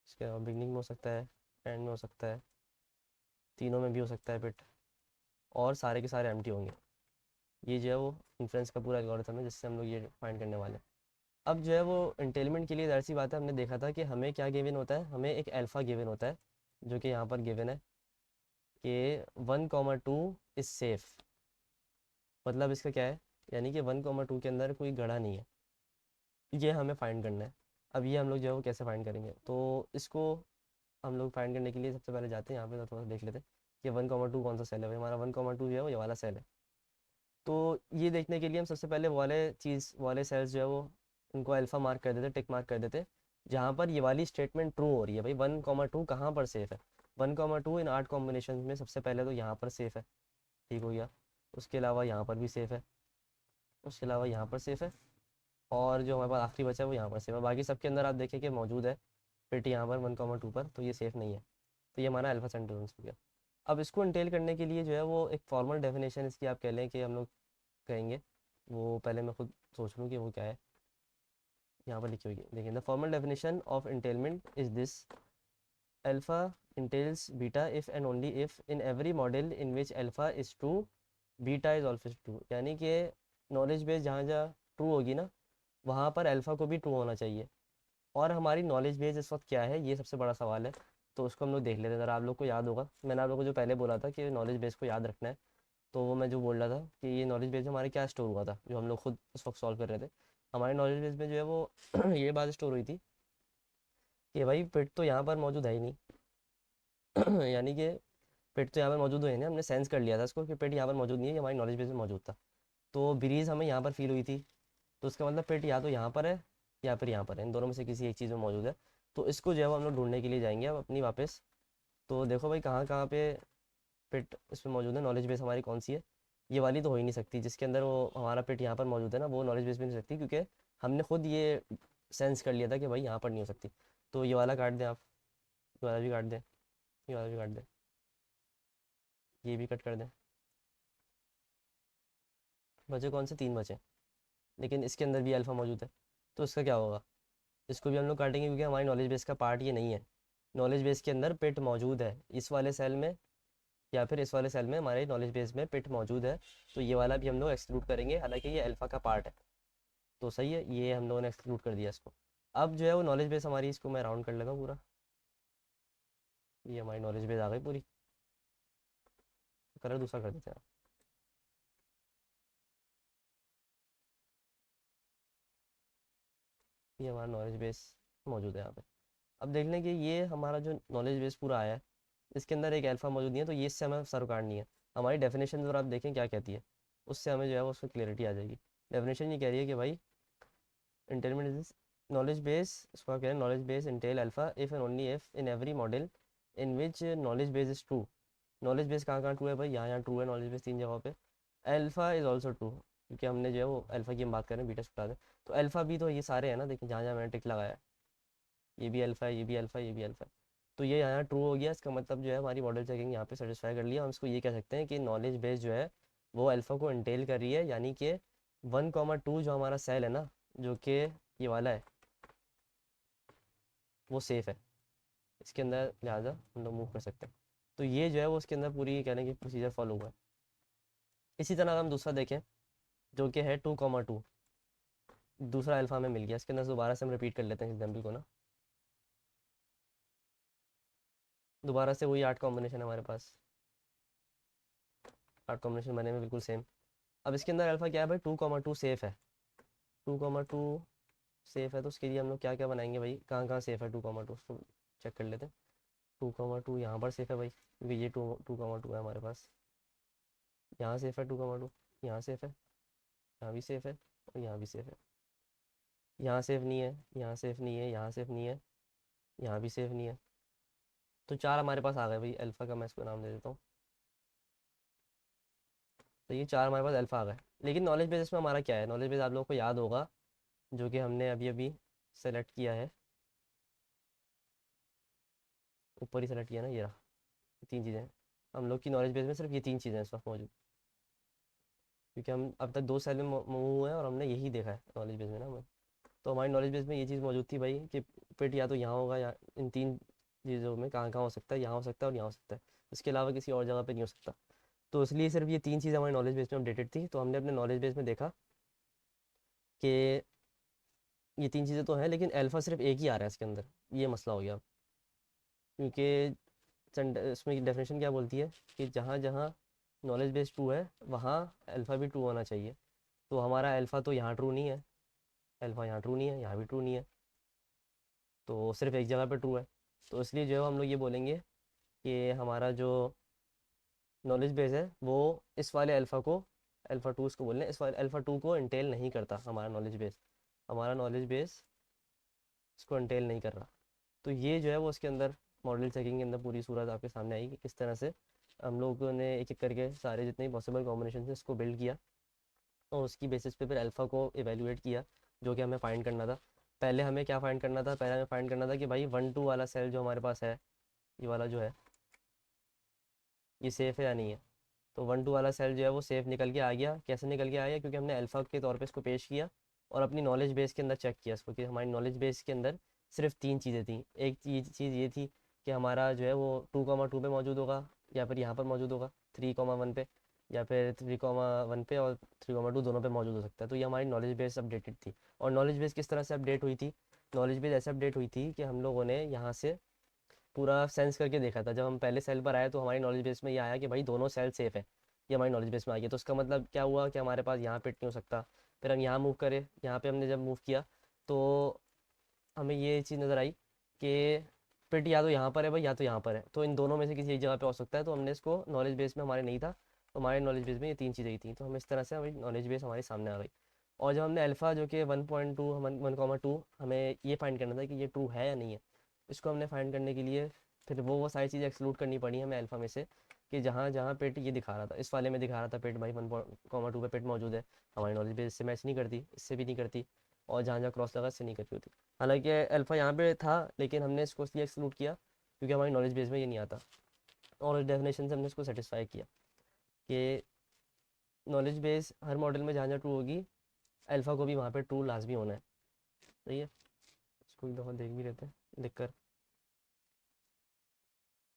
इसके अलावा बिगनिंग में हो सकता है, एंड में हो सकता है, तीनों में भी हो सकता है पेट, और सारे के सारे एम्प्टी होंगे। ये जो है वो इन्फ्रेंस का पूरा एल्गोरिथम है जिससे हम लोग ये फाइंड करने वाले हैं। अब जो है वो इंटेलमेंट के लिए जाहिर सी बात है, हमने देखा था कि हमें क्या गिवन होता है, हमें एक अल्फ़ा गिवन होता है जो कि यहाँ पर गिवन है कि 1 2 इज़ सेफ। मतलब इसका क्या है, यानी कि 1 2 के अंदर कोई गड़ा नहीं है, ये हमें फाइंड करना है। अब ये हम लोग जो है वो कैसे फाइंड करेंगे, तो इसको हम लोग फाइंड करने के लिए सबसे पहले जाते हैं यहाँ पे, तो थोड़ा सा देख लेते हैं कि 1 2 कौन सा सेल है। भाई हमारा 1 2 जो है वो ये वाला सेल है। तो ये देखने के लिए हम सबसे पहले वाले सेल्स जो है वो उनको अल्फ़ा मार्क कर देते, टिक मार्क कर देते, जहाँ पर ये वाली स्टेटमेंट ट्रू हो रही है। भाई 1 2 कहाँ पर सेफ है, 1 2 इन 8 कॉम्बिनेशन में सबसे पहले तो यहाँ पर सेफ है, ठीक हो गया। उसके अलावा यहाँ पर भी सेफ है, उसके अलावा यहाँ पर सेफ है, और जो हमारे पास आखिरी बचा है वो यहाँ पर सेफ है। बाकी सबके अंदर आप देखें कि मौजूद है फिट यहाँ पर 1 2 पर, तो ये सेफ नहीं है। तो ये हमारा अल्फा सेंटेंस हो गया। अब इसको इंटेल करने के लिए जो है वो एक फॉर्मल डेफिनेशन इसकी आप कह लें कि हम लोग कहेंगे, वो पहले मैं खुद सोच लूँ कि वो क्या है। यहाँ पर लिखी हुई है, देखिए, the formal definition of entailment is this: alpha entails beta if and only if in every model in which alpha is true beta is also true. यानी कि नॉलेज बेस जहाँ जहाँ ट्रू होगी ना वहाँ पर अल्फ़ा को भी ट्रू होना चाहिए। और हमारी नॉलेज बेस इस वक्त क्या है, ये सबसे बड़ा सवाल है। तो उसको हम लोग देख लेते हैं ज़रा। आप लोग को याद होगा, मैंने आप लोग को जो पहले बोला था कि नॉलेज बेस को याद रखना है, तो वो मैं जो बोल रहा था कि ये नॉलेज बेस हमारे क्या स्टोर हुआ था जो हम लोग खुद उस वक्त सॉल्व कर रहे थे। हमारे नॉलेज बेस में जो है वो ये बात स्टोर हुई थी कि भाई पिट तो यहाँ पर मौजूद है ही नहीं यानी कि पेट तो यहाँ पर मौजूद हुए ना, हमने सेंस कर लिया था इसको कि पेट यहाँ पर मौजूद नहीं है, ये हमारी नॉलेज बेस में मौजूद था। तो ब्रीज हमें यहाँ पर फील हुई थी, तो इसका मतलब पेट या तो यहाँ पर है या फिर यहाँ पर है, इन दोनों में से किसी एक चीज़ में मौजूद है। तो इसको जो है वो हम लोग ढूंढने के लिए जाएंगे अब अपनी वापस। तो देखो भाई कहाँ कहाँ पे पेट इसमें मौजूद है, नॉलेज बेस हमारी कौन सी है, ये वाली तो हो ही नहीं सकती जिसके अंदर वो हमारा पेट यहाँ पर मौजूद है ना, वो नॉलेज बेस में नहीं हो सकती क्योंकि हमने खुद ये सेंस कर लिया था कि भाई यहाँ पर नहीं हो सकती। तो ये वाला काट दें आप, ये वाला भी काट दें, ये वाला भी काट दें, ये भी कट कर दें, बचे कौन से, 3 बचे, लेकिन इसके अंदर भी अल्फ़ा मौजूद है। तो इसका क्या होगा, इसको भी हम लोग काटेंगे क्योंकि हमारी नॉलेज बेस का पार्ट ये नहीं है। नॉलेज बेस के अंदर पिट मौजूद है इस वाले सेल में, या फिर इस वाले सेल में हमारे नॉलेज बेस में पिट मौजूद है। तो ये वाला भी हम लोग एक्सक्लूड करेंगे, हालांकि ये अल्फ़ा का पार्ट है। तो सही है, ये हम लोगों ने एक्सक्लूड कर दिया इसको। अब जो है वो नॉलेज बेस हमारी, इसको मैं राउंड कर लेगा पूरा, ये हमारी नॉलेज बेस आ गई पूरी। कलर दूसरा कर देते हैं। ये हमारा नॉलेज बेस मौजूद है यहाँ पे। अब देख लें कि ये हमारा जो नॉलेज बेस पूरा आया है, इसके अंदर एक अल्फ़ा मौजूद नहीं है, तो ये इससे हमें सर उखाड़नी है। हमारी डेफिनेशन अगर आप देखें क्या कहती है, उससे हमें जो है वो उसमें क्लियरिटी आ जाएगी। डेफिनेशन ये कह रही है कि भाई इंटेलमेंट इज नॉलेज बेस, इसको क्या है, knowledge base Intel alpha if and only if in every model in which knowledge base is true. Knowledge base कहाँ कहाँ ट्रू है भाई, यहाँ यहाँ ट्रू है नॉलेज बेस 3 जगहों पे। अल्फ़ा इज़ ऑल्सो ट्रू, क्योंकि हमने जो है वो अल्फ़ा की हम बात करें, बीटा बता दें। तो अल्फ़ा भी तो ये सारे हैं ना, देखिए जहाँ जहाँ मैंने टिक लगाया है, ये भी अल्फ़ा है, ये भी अल्फ़ा है, ये भी अल्फ़ा है। तो ये यहाँ ट्रू हो गया, इसका मतलब जो है हमारी मॉडल चेकिंग यहाँ पे सेटिस्फाई कर लिया। हम इसको ये कह सकते हैं कि नॉलेज बेस जो है वो अल्फ़ा को इंटेल कर रही है, यानी कि 1,2 जो हमारा सेल है ना, जो कि ये वाला है, वो सेफ़ है इसके अंदर, लिहाजा हम लोग मूव कर सकते हैं। तो ये जो है वो उसके अंदर पूरी कहने की प्रोसीजर फॉलो हुआ है। इसी तरह अगर हम दूसरा देखें, जो कि है 2,2, दूसरा अल्फ़ा हमें मिल गया। इसके अंदर दोबारा से हम रिपीट कर लेते हैं एग्जाम्पल को ना, दोबारा से वही 8 कॉम्बिनेशन है हमारे पास, 8 कॉम्बिनेशन बने में बिल्कुल सेम। अब इसके अंदर अल्फ़ा क्या है भाई, 2,2 सेफ़ है। 2,2 सेफ़ है, तो उसके लिए हम लोग क्या क्या बनाएंगे भाई, कहाँ कहाँ सेफ़ है 2,2, उसको चेक कर लेते हैं। 2,2 यहाँ पर सेफ़ है भाई, क्योंकि ये 2,2 है हमारे पास। यहाँ सेफ़ है 2,2, यहाँ सेफ़ है, यहाँ भी सेफ़ है, और यहाँ भी सेफ़ है। यहाँ सेफ़ नहीं है, यहाँ सेफ़ नहीं है, यहाँ सेफ़ नहीं है, यहाँ भी सेफ़ नहीं है। तो 4 हमारे पास आ गए भाई, अल्फ़ा का मैं इसको नाम दे देता हूँ। तो ये 4 हमारे पास अल्फ़ा आ गए। लेकिन नॉलेज बेस में हमारा क्या है, नॉलेज बेस आप लोगों को याद होगा, जो कि हमने अभी अभी सेलेक्ट किया है, ऊपर ही सेलेक्ट किया ना, ये रहा। 3 चीज़ें हम लोग की नॉलेज बेस में, सिर्फ ये 3 चीज़ें इस वक्त मौजूद, क्योंकि हम अब तक 2 सेल में मूव हुए हैं और हमने यही देखा है नॉलेज बेस में ना हमें। तो हमारी नॉलेज बेस में ये चीज़ मौजूद थी भाई कि फिट या तो यहाँ होगा, या इन 3 चीज़ों में कहाँ कहाँ हो सकता है, यहाँ हो सकता है और यहाँ हो सकता है, इसके अलावा किसी और जगह पे नहीं हो सकता। तो इसलिए सिर्फ ये 3 चीज़ें हमारी नॉलेज बेस में अपडेटेड थी। तो हमने अपने नॉलेज बेस में देखा कि ये 3 चीज़ें तो हैं, लेकिन अल्फ़ा सिर्फ एक ही आ रहा है इसके अंदर। ये मसला हो गया, क्योंकि इसमें डेफिनेशन क्या बोलती है कि जहाँ जहाँ नॉलेज बेस ट्रू है, वहाँ अल्फ़ा भी ट्रू होना चाहिए। तो हमारा अल्फ़ा तो यहाँ ट्रू नहीं है, अल्फ़ा यहाँ ट्रू नहीं है, यहाँ भी ट्रू नहीं है, तो सिर्फ एक जगह पे ट्रू है। तो इसलिए जो है हम लोग ये बोलेंगे कि हमारा जो नॉलेज बेस है वो इस वाले अल्फ़ा को, अल्फ़ा टू इसको बोल रहे हैं, इस वाले अल्फ़ा टू को इंटेल नहीं करता हमारा नॉलेज बेस। हमारा नॉलेज बेस इसको इंटेल नहीं कर रहा। तो ये जो है वो उसके अंदर मॉडल चेकिंग के अंदर पूरी सूरत आपके सामने आएगी कि किस तरह से हम लोगों ने एक एक करके सारे जितने पॉसिबल कॉम्बिनेशन है इसको बिल्ड किया, और उसकी बेसिस पे फिर अल्फ़ा को इवेलुएट किया, जो कि हमें फाइंड करना था। पहले हमें क्या फाइंड करना था, पहले हमें फाइंड करना था कि भाई 1,2 वाला सेल जो हमारे पास है, ये वाला जो है, ये सेफ़ है या नहीं है। तो 1,2 वाला सेल जो है वो सेफ़ निकल के आ गया। कैसे निकल के आ गया, क्योंकि हमने अल्फ़ा के तौर पे इसको पेश किया और अपनी नॉलेज बेस के अंदर चेक किया इसको, कि हमारी नॉलेज बेस के अंदर सिर्फ 3 चीज़ें थी। एक चीज़ ये थी कि हमारा जो है वो 2,2 पे मौजूद होगा, या फिर यहाँ पर मौजूद होगा 3,1 पे, या फिर 3,1 पे और 3,2 दोनों पे मौजूद हो सकता है। तो ये हमारी नॉलेज बेस अपडेटेड थी। और नॉलेज बेस किस तरह से अपडेट हुई थी, नॉलेज बेस ऐसे अपडेट हुई थी कि हम लोगों ने यहाँ से पूरा सेंस करके देखा था। जब हम पहले सेल पर आए तो हमारी नॉलेज बेस में ये आया कि भाई दोनों सेल सेफ है, ये हमारी नॉलेज बेस में आ गया। तो उसका मतलब क्या हुआ कि हमारे पास यहाँ पे नहीं हो सकता। फिर हम यहाँ मूव करें, यहाँ पे हमने जब मूव किया तो हमें ये चीज़ नज़र आई कि फिट या तो यहाँ पर है भाई, या तो यहाँ पर है, तो इन दोनों में से किसी एक जगह पे हो सकता है। तो हमने इसको नॉलेज बेस में हमारे नहीं था, तो हमारे नॉलेज बेस में ये 3 चीज़ें ही थी। तो हम इस तरह से हमारी नॉलेज बेस हमारे सामने आ गई। और जब हमने अल्फ़ा जो कि 1.2 1,2 हमें ये फाइंड करना था कि ये ट्रू है या नहीं है, इसको हमने फाइंड करने के लिए फिर वो सारी चीज़ें एक्सक्लूड करनी पड़ी हमें अल्फ़ा में से, कि जहाँ जहाँ पेट ये दिखा रहा था, इस वाले में दिखा रहा था पेट भाई 1,2 पे पेट मौजूद है, हमारी नॉलेज बेस से मैच नहीं करती, इससे भी नहीं करती, और जहाँ जहाँ क्रॉस लगा इससे नहीं करती होती। हालांकि अल्फ़ा यहाँ पे था, लेकिन हमने इसको इसलिए एक्सक्लूड किया क्योंकि हमारी नॉलेज बेस में ये नहीं आता, और इस डेफिनेशन से हमने इसको सेटिस्फाई किया कि नॉलेज बेस हर मॉडल में जहाँ जहाँ ट्रू होगी, अल्फ़ा को भी वहाँ पे ट्रू लाजमी होना है। सही है, इसको एक दफ़ा देख भी लेते हैं लिख कर।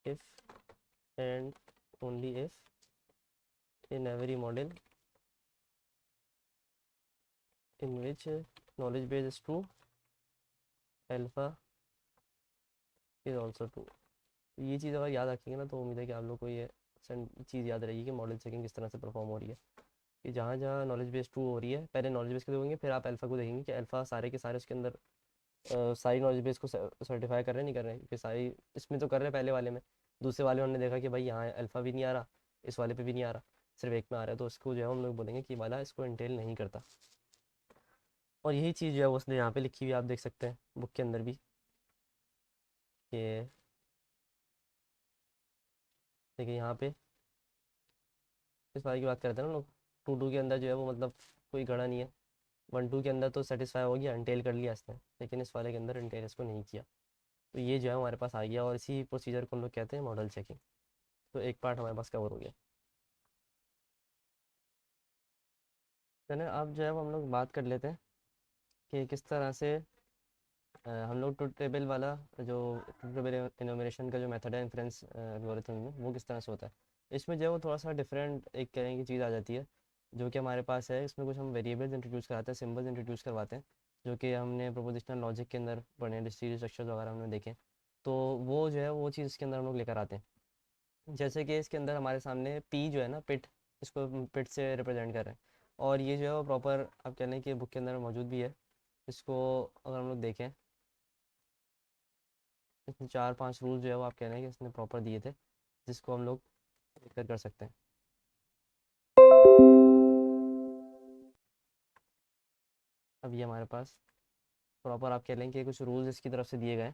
If and only if in every model in which knowledge base is true, alpha is also true। ये चीज़ अगर याद रखेंगे ना, तो उम्मीद है कि आप लोग को ये चीज़ याद रहेगी कि मॉडल चेकिंग किस तरह से परफॉर्म हो रही है। कि जहाँ जहाँ नॉलेज बेस ट्रू हो रही है, पहले नॉलेज बेस को देखेंगे, फिर आप अल्फ़ा को देखेंगे कि अल्फ़ा सारे के सारे उसके अंदर सारी नॉलेज बेस को सर्टिफाई कर रहे हैं, नहीं कर रहे हैं, कि सारी इसमें तो कर रहे हैं पहले वाले में। दूसरे वाले उन्होंने देखा कि भाई यहाँ अल्फ़ा भी नहीं आ रहा, इस वाले पे भी नहीं आ रहा, सिर्फ एक में आ रहा है, तो उसको जो है हम लोग बोलेंगे कि वाला इसको इंटेल नहीं करता। और यही चीज़ जो है वो उसने यहाँ पे लिखी हुई आप देख सकते हैं बुक के अंदर भी, कि देखिए यहाँ पे इस बारे की बात करते हैं ना लोग। टू टू के अंदर जो है वो मतलब कोई गड़ा नहीं है, वन टू के अंदर तो सेटिस्फाई हो गया, इंटेल कर लिया इसने, लेकिन इस वाले के अंदर इंटेल इसको नहीं किया। तो ये जो है हमारे पास आ गया, और इसी प्रोसीजर को हम लोग कहते हैं मॉडल चेकिंग। तो एक पार्ट हमारे पास कवर हो गया। चलिए अब जो है वो हम लोग बात कर लेते हैं कि किस तरह से हम लोग ट्रुथ टेबल वाला, जो ट्रुथ टेबल इनोमिनेशन का जो मेथड है इन्फ्रेंस एल्गोरिथम में, वो किस तरह से होता है। इसमें जो है वो थोड़ा सा डिफरेंट एक तरह की चीज़ आ जाती है, जो कि हमारे पास है। इसमें कुछ हम वेरिएबल्स इंट्रोड्यूस कराते हैं, सिम्बल्स इंट्रोड्यूस करवाते हैं, जो कि हमने प्रोपोजिशनल लॉजिक के अंदर पढ़े हैं, डिस्क्रीट स्ट्रक्चर्स वगैरह हमने देखे। तो वो जो है वो चीज़ इसके अंदर हम लोग लेकर आते हैं। जैसे कि इसके अंदर हमारे सामने पी जो है ना, पिट, इसको पिट से रिप्रेजेंट कर रहे हैं। और ये जो है वो प्रॉपर आप कह लें कि बुक के अंदर मौजूद भी है। इसको अगर हम लोग देखें, इसमें 4-5 रूल जो है वो आप कह रहे हैं कि इसने प्रॉपर दिए थे, जिसको हम लोग कर सकते हैं। अब ये हमारे पास प्रॉपर आप कह लें कि कुछ रूल्स इसकी तरफ से दिए गए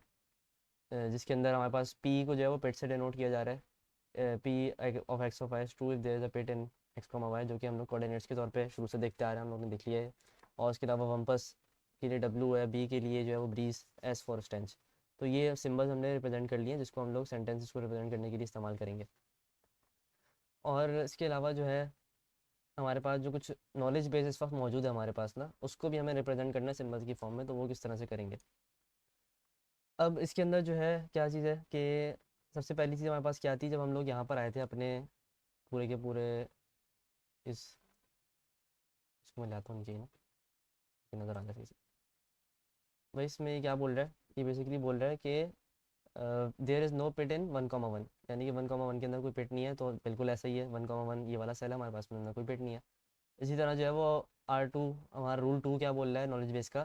हैं, जिसके अंदर हमारे पास पी को जो है वो पेट से डिनोट किया जा रहा है। P of X of Y is true if there is a path in X comma Y, जो कि हम लोग कोऑर्डिनेट्स के तौर पे शुरू से देखते आ रहे हैं, हम लोग ने देख लिया है। और उसके अलावा वम्पस के लिए डब्लू है, बी के लिए जो है वो ब्रीज, एस फॉर स्टेंच। तो ये सिम्बल्स हमने रिप्रेजेंट कर लिए हैं, जिसको हम लोग सेंटेंसेस को रिप्रेजेंट करने के लिए इस्तेमाल करेंगे। और इसके अलावा जो है हमारे पास जो कुछ नॉलेज बेस इस वक्त मौजूद है हमारे पास ना, उसको भी हमें रिप्रेजेंट करना है सिम्बल्स की फॉर्म में। तो वो किस तरह से करेंगे। अब इसके अंदर जो है क्या चीज़ है कि सबसे पहली चीज़ हमारे पास क्या थी, जब हम लोग यहाँ पर आए थे अपने पूरे के पूरे इस इसको मैं लाता हूँ नीचे ही ना, कि नज़र आ जाए। भाई इसमें ये क्या बोल रहा है, ये बेसिकली बोल रहा है कि देयर इज़ नो पिट इन 1,1, यानी कि 1,1 के अंदर कोई पिट नहीं है। तो बिल्कुल ऐसा ही है, 1,1 ये वाला सेल है हमारे पास में, अंदर कोई पिट नहीं है। इसी तरह जो है वो R2, हमारा रूल 2 क्या बोल रहा है नॉलेज बेस का,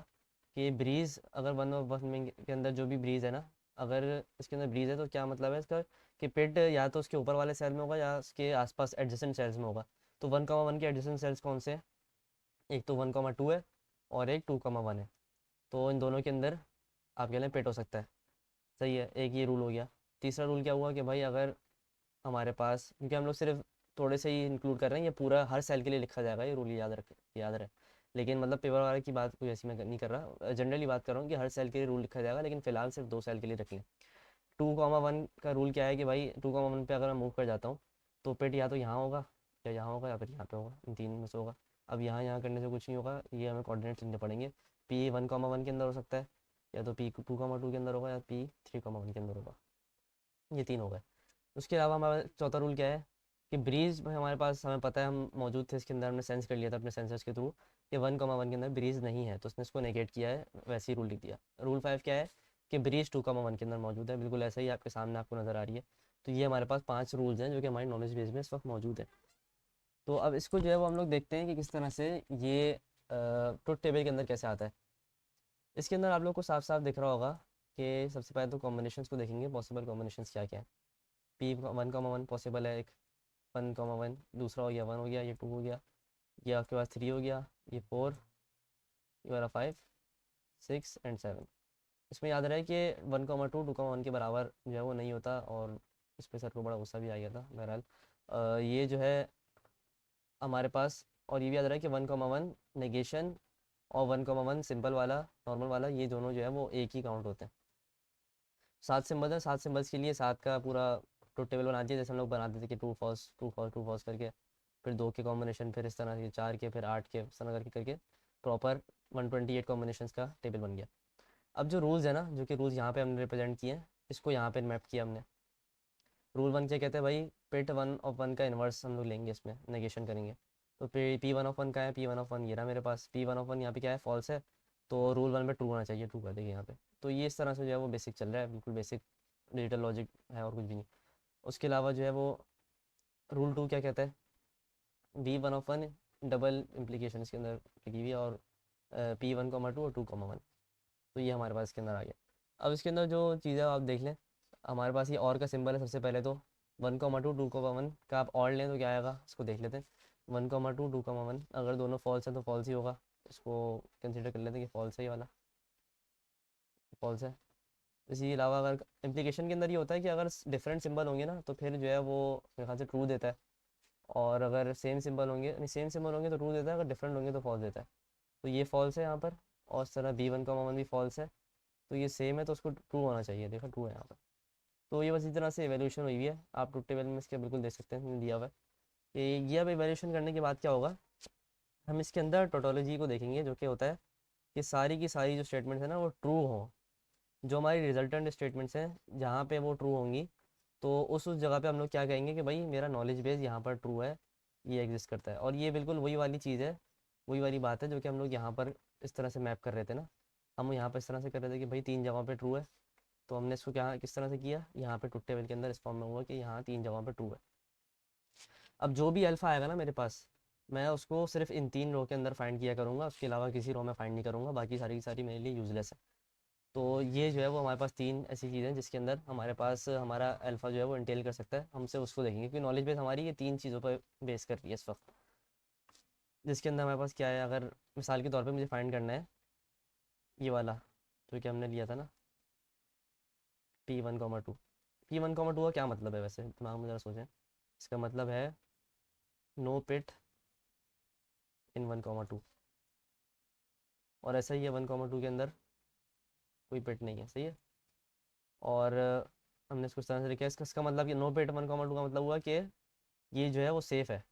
कि ब्रीज अगर 1 में के अंदर जो भी ब्रीज है ना, अगर इसके अंदर ब्रीज है तो क्या मतलब है इसका, कि पिट या तो उसके ऊपर वाले सेल में होगा या उसके आसपास एडजेसेंट सेल्स में होगा। तो 1,1 के एडजेसेंट सेल्स कौन से हैं, एक तो 1,2 है और एक 2,1 है। तो इन दोनों के अंदर आप कह लें पिट हो सकता है। सही है, एक ये रूल हो गया। तीसरा रूल क्या हुआ कि भाई अगर हमारे पास, क्योंकि हम लोग सिर्फ थोड़े से ही इंक्लूड कर रहे हैं, ये पूरा हर सेल के लिए लिखा जाएगा, ये रूल याद रख, याद रहे। लेकिन मतलब पेपर वाले की बात कोई ऐसी मैं नहीं कर रहा, जनरली बात कर रहा हूँ कि हर सेल के लिए रूल लिखा जाएगा, लेकिन फिलहाल सिर्फ 2 सेल के लिए रख लें। 2,1 का रूल क्या है कि भाई 2,1 पे अगर मैं मूव कर जाता हूँ, तो पेट या तो यहाँ होगा, या यहाँ होगा, या फिर यहाँ पे होगा, इन तीन में से होगा। अब यहाँ यहाँ करने से कुछ नहीं होगा, ये हमें कोऑर्डिनेट्स लिखने पड़ेंगे। पी 1,1 के अंदर हो सकता है, या तो P 2,2 के अंदर होगा, या P 3,1 के अंदर होगा। ये तीन हो गए। उसके अलावा हमारा चौथा रूल क्या है, कि ब्रीज भाई हमारे पास, हमें पता है, हम मौजूद थे इसके अंदर, हमने सेंस कर लिया था अपने सेंसर्स के थ्रू कि 1,1 के अंदर ब्रीज नहीं है, तो उसने इसको नेगेट किया है, वैसे ही रूल लिख दिया। रूल 5 क्या है, कि ब्रीज 2,1 के अंदर मौजूद है, बिल्कुल ऐसा ही आपके सामने आपको नज़र आ रही है। तो ये हमारे पास 5 रूल्स हैं जो कि हमारी नॉलेज बेस में इस वक्त मौजूद है। तो अब इसको जो है वो हम लोग देखते हैं कि किस तरह से ये ट्रुथ टेबल के अंदर कैसे आता है। इसके अंदर आप लोग को साफ साफ दिख रहा होगा कि सबसे पहले तो कॉम्बिनेशंस को देखेंगे, पॉसिबल कॉम्बिनेशंस क्या क्या है। P 1,1 पॉसिबल है, एक 1,1, दूसरा हो गया 1 हो गया, ये 2 हो गया, ये आपके पास 3 हो गया, ये 4, ये वाला 5, 6 एंड 7। इसमें याद रहे कि 1,2 2,1 के बराबर जो है वो नहीं होता, और इस पर सर को बड़ा गुस्सा भी आ गया था। बहरहाल ये जो है हमारे पास, और ये भी याद रहे कि 1,1 नेगेशन और 1,1 सिंपल वाला, नॉर्मल वाला, ये दोनों जो है वो एक ही काउंट होते हैं। 7 सिंबल्स हैं, 7 सिंबल्स के लिए 7 का पूरा ट्रुथ टेबल बना दिया, जैसे हम लोग बनाते थे कि true false true false true false करके। फिर 2 के कॉम्बिनेशन, फिर इस तरह के 4 के, फिर 8 के, इस तरह करके करके प्रॉपर 128 कॉम्बिनेशंस का टेबल बन गया। अब जो रूल्स है ना, जो कि रूल्स यहाँ पे हमने रिप्रेजेंट किए हैं, इसको यहाँ पे मैप किया हमने। रूल वन क्या कहते हैं भाई, पिट वन ऑफ वन का इन्वर्स हम लोग लेंगे, इसमें नेगेशन करेंगे। तो पी वन ऑफ वन का है, पी वन ऑफ वन ये रहा मेरे पास, पी वन ऑफ वन यहाँ पे क्या है, फॉल्स है। तो रूल वन में ट्रू होना चाहिए, ट्रू कर देंगे यहाँ पे। तो ये इस तरह से जो है वो बेसिक चल रहा है, बिल्कुल बेसिक डिजिटल लॉजिक है और कुछ भी नहीं। उसके अलावा जो है वो रूल टू क्या कहता है, B one of one double implication इसके अंदर लिखी हुई है, और पी वन कॉमा टू और टू कॉमा वन। तो ये हमारे पास इसके अंदर आ गया। अब इसके अंदर जो चीज़ें आप देख लें, हमारे पास ये और का सिंबल है। सबसे पहले तो 1, 2, 2, 1 का आप और लें तो क्या आएगा, इसको देख लेते हैं। 1, 2, 2, 1, अगर दोनों फॉल्स हैं तो फॉल्स ही होगा। इसको कंसिडर कर लेते हैं कि फॉल्स है, ये वाला फॉल्स है। इसी के अलावा अगर इम्प्लीकेशन के अंदर ये होता है कि अगर डिफरेंट सिंबल होंगे ना तो फिर जो है वो मेरे ख्याल से ट्रू देता है, और अगर सेम सिंबल होंगे, नहीं सेम सिंबल होंगे तो ट्रू देता है, अगर डिफरेंट होंगे तो फॉल्स देता है। तो ये फॉल्स है यहाँ पर, और इस तरह B1, 1 भी फॉल्स है। तो ये सेम है तो उसको ट्रू होना चाहिए, देखो ट्रू है यहाँ पर। तो ये बस इस तरह से एवेल्यूशन हुई हुई है, आप ट्रुथ टेबल में इसके बिल्कुल देख सकते हैं दिया हुआ है। ये अब एवेल्यूशन करने के बाद क्या होगा, हम इसके अंदर टोटोलॉजी को देखेंगे, जो कि होता है कि सारी की सारी जो स्टेटमेंट्स हैं ना वो ट्रू हों। जो हमारी रिजल्टेंट स्टेटमेंट्स हैं जहाँ पे वो ट्रू होंगी, तो उस जगह पे हम लोग क्या कहेंगे कि भाई मेरा नॉलेज बेस यहाँ पर ट्रू है, ये एग्जिस्ट करता है। और ये बिल्कुल वही वाली चीज़ है, वही वाली बात है जो कि हम लोग यहाँ पर इस तरह से मैप कर रहे थे ना। हम यहाँ पर इस तरह से कर रहे थे कि भाई 3 जगह पे ट्रू है, तो हमने इसको क्या किस तरह से किया, यहाँ पे ट्रुथ टेबल के अंदर इस फॉर्म में हुआ कि यहाँ 3 जगह पे ट्रू है। अब जो भी अल्फ़ा आएगा ना मेरे पास, मैं उसको सिर्फ इन 3 रो के अंदर फाइंड किया करूँगा, उसके अलावा किसी रो में फाइंड नहीं करूँगा, बाकी सारी की सारी मेरे लिए यूजलेस है। तो ये जो है वो हमारे पास 3 ऐसी चीज़ें हैं जिसके अंदर हमारे पास हमारा अल्फ़ा जो है वो इंटेल कर सकता है, हमसे उसको देखेंगे क्योंकि नॉलेज बेस हमारी ये 3 चीज़ों पर बेस कर रही है इस वक्त। जिसके अंदर हमारे पास क्या है, अगर मिसाल के तौर पे मुझे फाइंड करना है ये वाला जो कि हमने लिया था ना, P1, 2। P1, 2 का क्या मतलब है वैसे, दिमाग में ज़रा सोचें। इसका मतलब है नो पिट इन 1, 2। और ऐसा ही है 1, 2 के अंदर कोई पिट नहीं है, सही है। और हमने इसको इस तरह से लिखा है, इसका मतलब कि नो पिट 1, 2 का मतलब हुआ कि ये जो है वो सेफ़ है।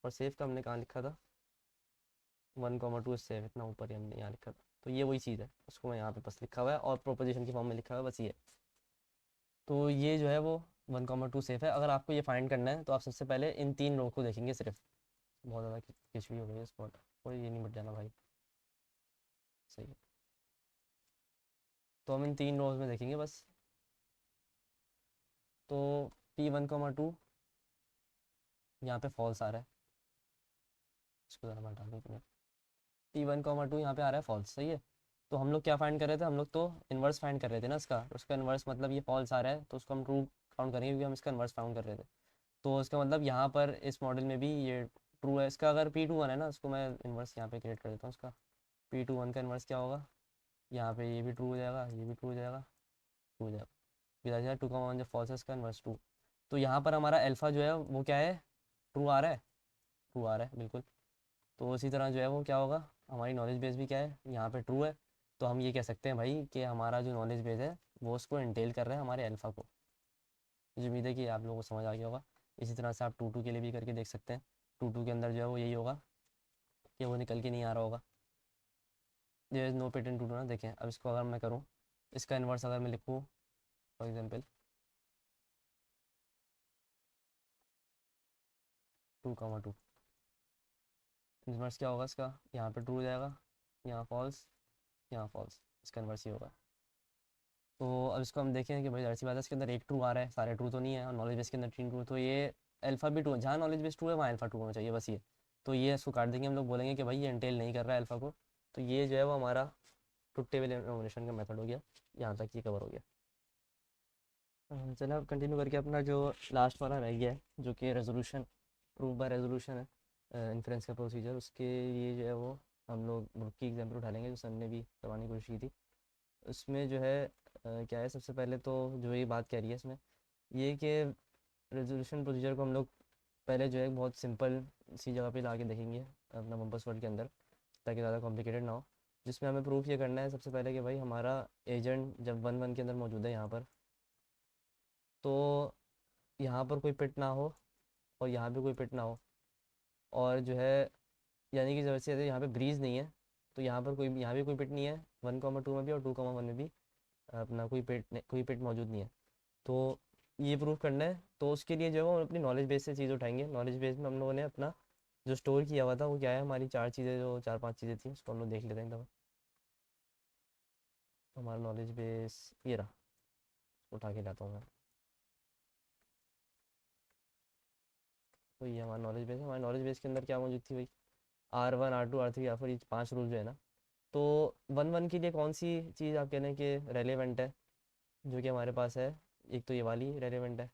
और सेफ़ का हमने कहाँ लिखा था, 1, 2 सेफ, इतना ऊपर ही हमने यहाँ लिखा था। तो ये वही चीज़ है, उसको मैं यहाँ पे बस लिखा हुआ है और प्रोपोजिशन की फॉर्म में लिखा हुआ है, बस ये। तो ये जो है वो 1, 2 सेफ है। अगर आपको ये फाइंड करना है तो आप सबसे पहले इन 3 रो को देखेंगे सिर्फ। बहुत ज़्यादा खिचड़ी हो गई है स्पॉट, और ये नहीं बट जाना भाई, सही है। तो हम इन 3 रोज में देखेंगे बस। तो P1, 2 यहाँ पे फॉल्स आ रहा है, इसको ज़रा मैं हटा दूँ। P1, 2 यहाँ पे आ रहा है फॉल्स, सही है। तो हम लोग क्या फाइंड कर रहे थे, हम लोग तो इन्वर्स फाइंड कर रहे थे ना इसका, उसका इन्वर्स मतलब ये फॉल्स आ रहा है तो उसको हम ट्रू काउंट करेंगे क्योंकि हम इसका इन्वर्स फाउंड कर रहे थे। तो इसका मतलब यहाँ पर इस मॉडल में भी ये ट्रू है। इसका अगर P2, 1 है ना, इसको मैं इन्वर्स यहाँ पे क्रिएट कर देता हूँ। इसका P2, 1 का इन्वर्स क्या होगा, यहाँ पे ये भी ट्रू हो जाएगा, ये भी ट्रू हो जाएगा, ट्रू हो जाएगा। फिर आ जाएगा 2, 1 जो फॉल्स है इसका इन्वर्स ट्रू। तो यहाँ पर हमारा अल्फ़ा जो है वो क्या है, ट्रू आ रहा है, ट्रू आ रहा है बिल्कुल। तो इसी तरह जो है वो क्या होगा, हमारी नॉलेज बेस भी क्या है, यहाँ पे ट्रू है। तो हम ये कह सकते हैं भाई कि हमारा जो नॉलेज बेस है वो उसको इंटेल कर रहा है हमारे अल्फ़ा को। मुझे उम्मीद है कि आप लोगों को समझ आ गया होगा। इसी तरह से आप 2, 2 के लिए भी करके देख सकते हैं। 2, 2 के अंदर जो है वो यही होगा कि वो निकल के नहीं आ रहा होगा। देयर इज़ नो पेटेंट 2, 2 ना। देखें अब इसको अगर मैं करूँ, इसका इन्वर्स अगर मैं लिखूँ फॉर एग्जाम्पल 2, 2, इन्वर्स क्या होगा इसका, यहाँ पे ट्रू हो जाएगा, यहाँ फॉल्स, यहाँ फॉल्स, इसका इन्वर्स ही होगा। तो अब इसको हम देखें कि भाई जाहिर सी बात है इसके अंदर एक ट्रू आ रहा है, सारे ट्रू तो नहीं है, और नॉलेज बेस के अंदर 3 ट्रू, तो ये अल्फ़ा भी ट्रू है, जहाँ नॉलेज बेस ट्रू है वहाँ अल्फ़ा ट्रू होना चाहिए, बस ये। तो ये इसको काट देंगे, हम लोग बोलेंगे कि भाई ये एंटेल नहीं कर रहा है अल्फ़ा को। तो ये जो है वो हमारा ट्रुथ टेबल एलिमिनेशन का मेथड हो गया, यहाँ तक ये कवर हो गया। चलो अब कंटिन्यू करके अपना जो लास्ट वाला रह गया है जो कि रेजोल्यूशन, प्रूफ बाय रेजोल्यूशन है, इन्फ्रेंस का प्रोसीजर, उसके लिए जो है वो हम लोग ग्रुप की एग्जाम्पल उठा लेंगे जो सर ने भी करवाने की कोशिश की थी। उसमें जो है क्या है, सबसे पहले तो जो ये बात कह रही है इसमें ये कि रेजोल्यूशन प्रोसीजर को हम लोग पहले जो है बहुत सिंपल सी जगह पे ला के देखेंगे अपना कंपास वर्ड के अंदर, ताकि ज़्यादा कॉम्प्लिकेटेड ना हो। जिसमें हमें प्रूफ ये करना है सबसे पहले कि भाई हमारा एजेंट जब 1, 1 के अंदर मौजूद है यहाँ पर, तो यहाँ पर कोई पिट ना हो और यहाँ पे कोई पिट ना हो। और जो है यानी कि जैसे यहाँ पे ब्रीज नहीं है, तो यहाँ पर कोई यहाँ भी कोई पिट नहीं है, 1,2 में भी और 2,1 में भी अपना कोई पिट मौजूद नहीं है। तो ये प्रूव करना है, तो उसके लिए जो है वो हम अपनी नॉलेज बेस से चीज़ उठाएंगे। नॉलेज बेस में हम लोगों ने अपना जो स्टोर किया हुआ था वो क्या है, हमारी चार चीज़ें, जो चार पांच चीज़ें थी उसको हम लोग देख लेते हैं। तो हमारा नॉलेज बेस ये रहा, उठा के लाता हूँ मैं। तो ये हमारा नॉलेज बेस है। हमारे नॉलेज बेस के अंदर क्या मौजूद थी भाई, R1 R2 R3 R4, ये पांच रूल जो है ना। तो 1 1 के लिए कौन सी चीज़ आप कह रहे हैं कि रेलेवेंट है, जो कि हमारे पास है? एक तो ये वाली रेलेवेंट है,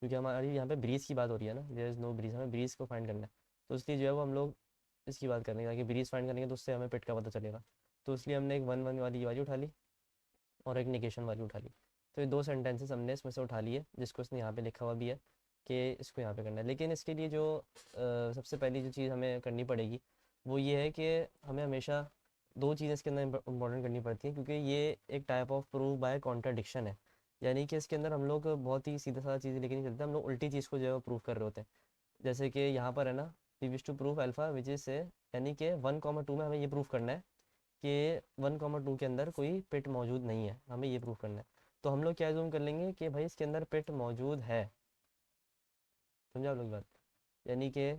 क्योंकि हमारी यहाँ पे ब्रीज की बात हो रही है ना, देयर इज़ नो ब्रीज, हमें ब्रीज को फाइंड करना है। तो इसलिए जो है वो हम लोग इसकी बात करेंगे, ताकि ब्रीज फाइंड करेंगे तो उससे हमें पिट का पता चलेगा। तो इसलिए हमने एक 1 1 वाली वाली उठा ली और एक निगेशन वाली उठा ली। तो ये दो सेंटेंसेस हमने इसमें से उठा लिए, जिसको इसने यहाँ पे लिखा हुआ भी है कि इसको यहाँ पे करना है। लेकिन इसके लिए जो सबसे पहली जो चीज़ हमें करनी पड़ेगी वो ये है कि हमें हमेशा दो चीज़ें इसके अंदर इंपॉर्टेंट करनी पड़ती हैं, क्योंकि ये एक type of proof by contradiction है। यानी कि इसके अंदर हम लोग बहुत ही सीधा साधा चीज़ें लेके नहीं चलते, हम लोग उल्टी चीज़ को जो है वो प्रूफ कर रहे होते हैं। जैसे कि यहाँ पर है ना, we wish to proof alpha which is say, यानी कि 1,2 में हमें ये प्रूफ करना है कि 1,2 के अंदर कोई पिट मौजूद नहीं है, हमें ये प्रूफ करना है। तो हम लोग क्या जूम कर लेंगे कि भाई इसके अंदर पिट मौजूद है। समझा आप लोग बात? यानी कि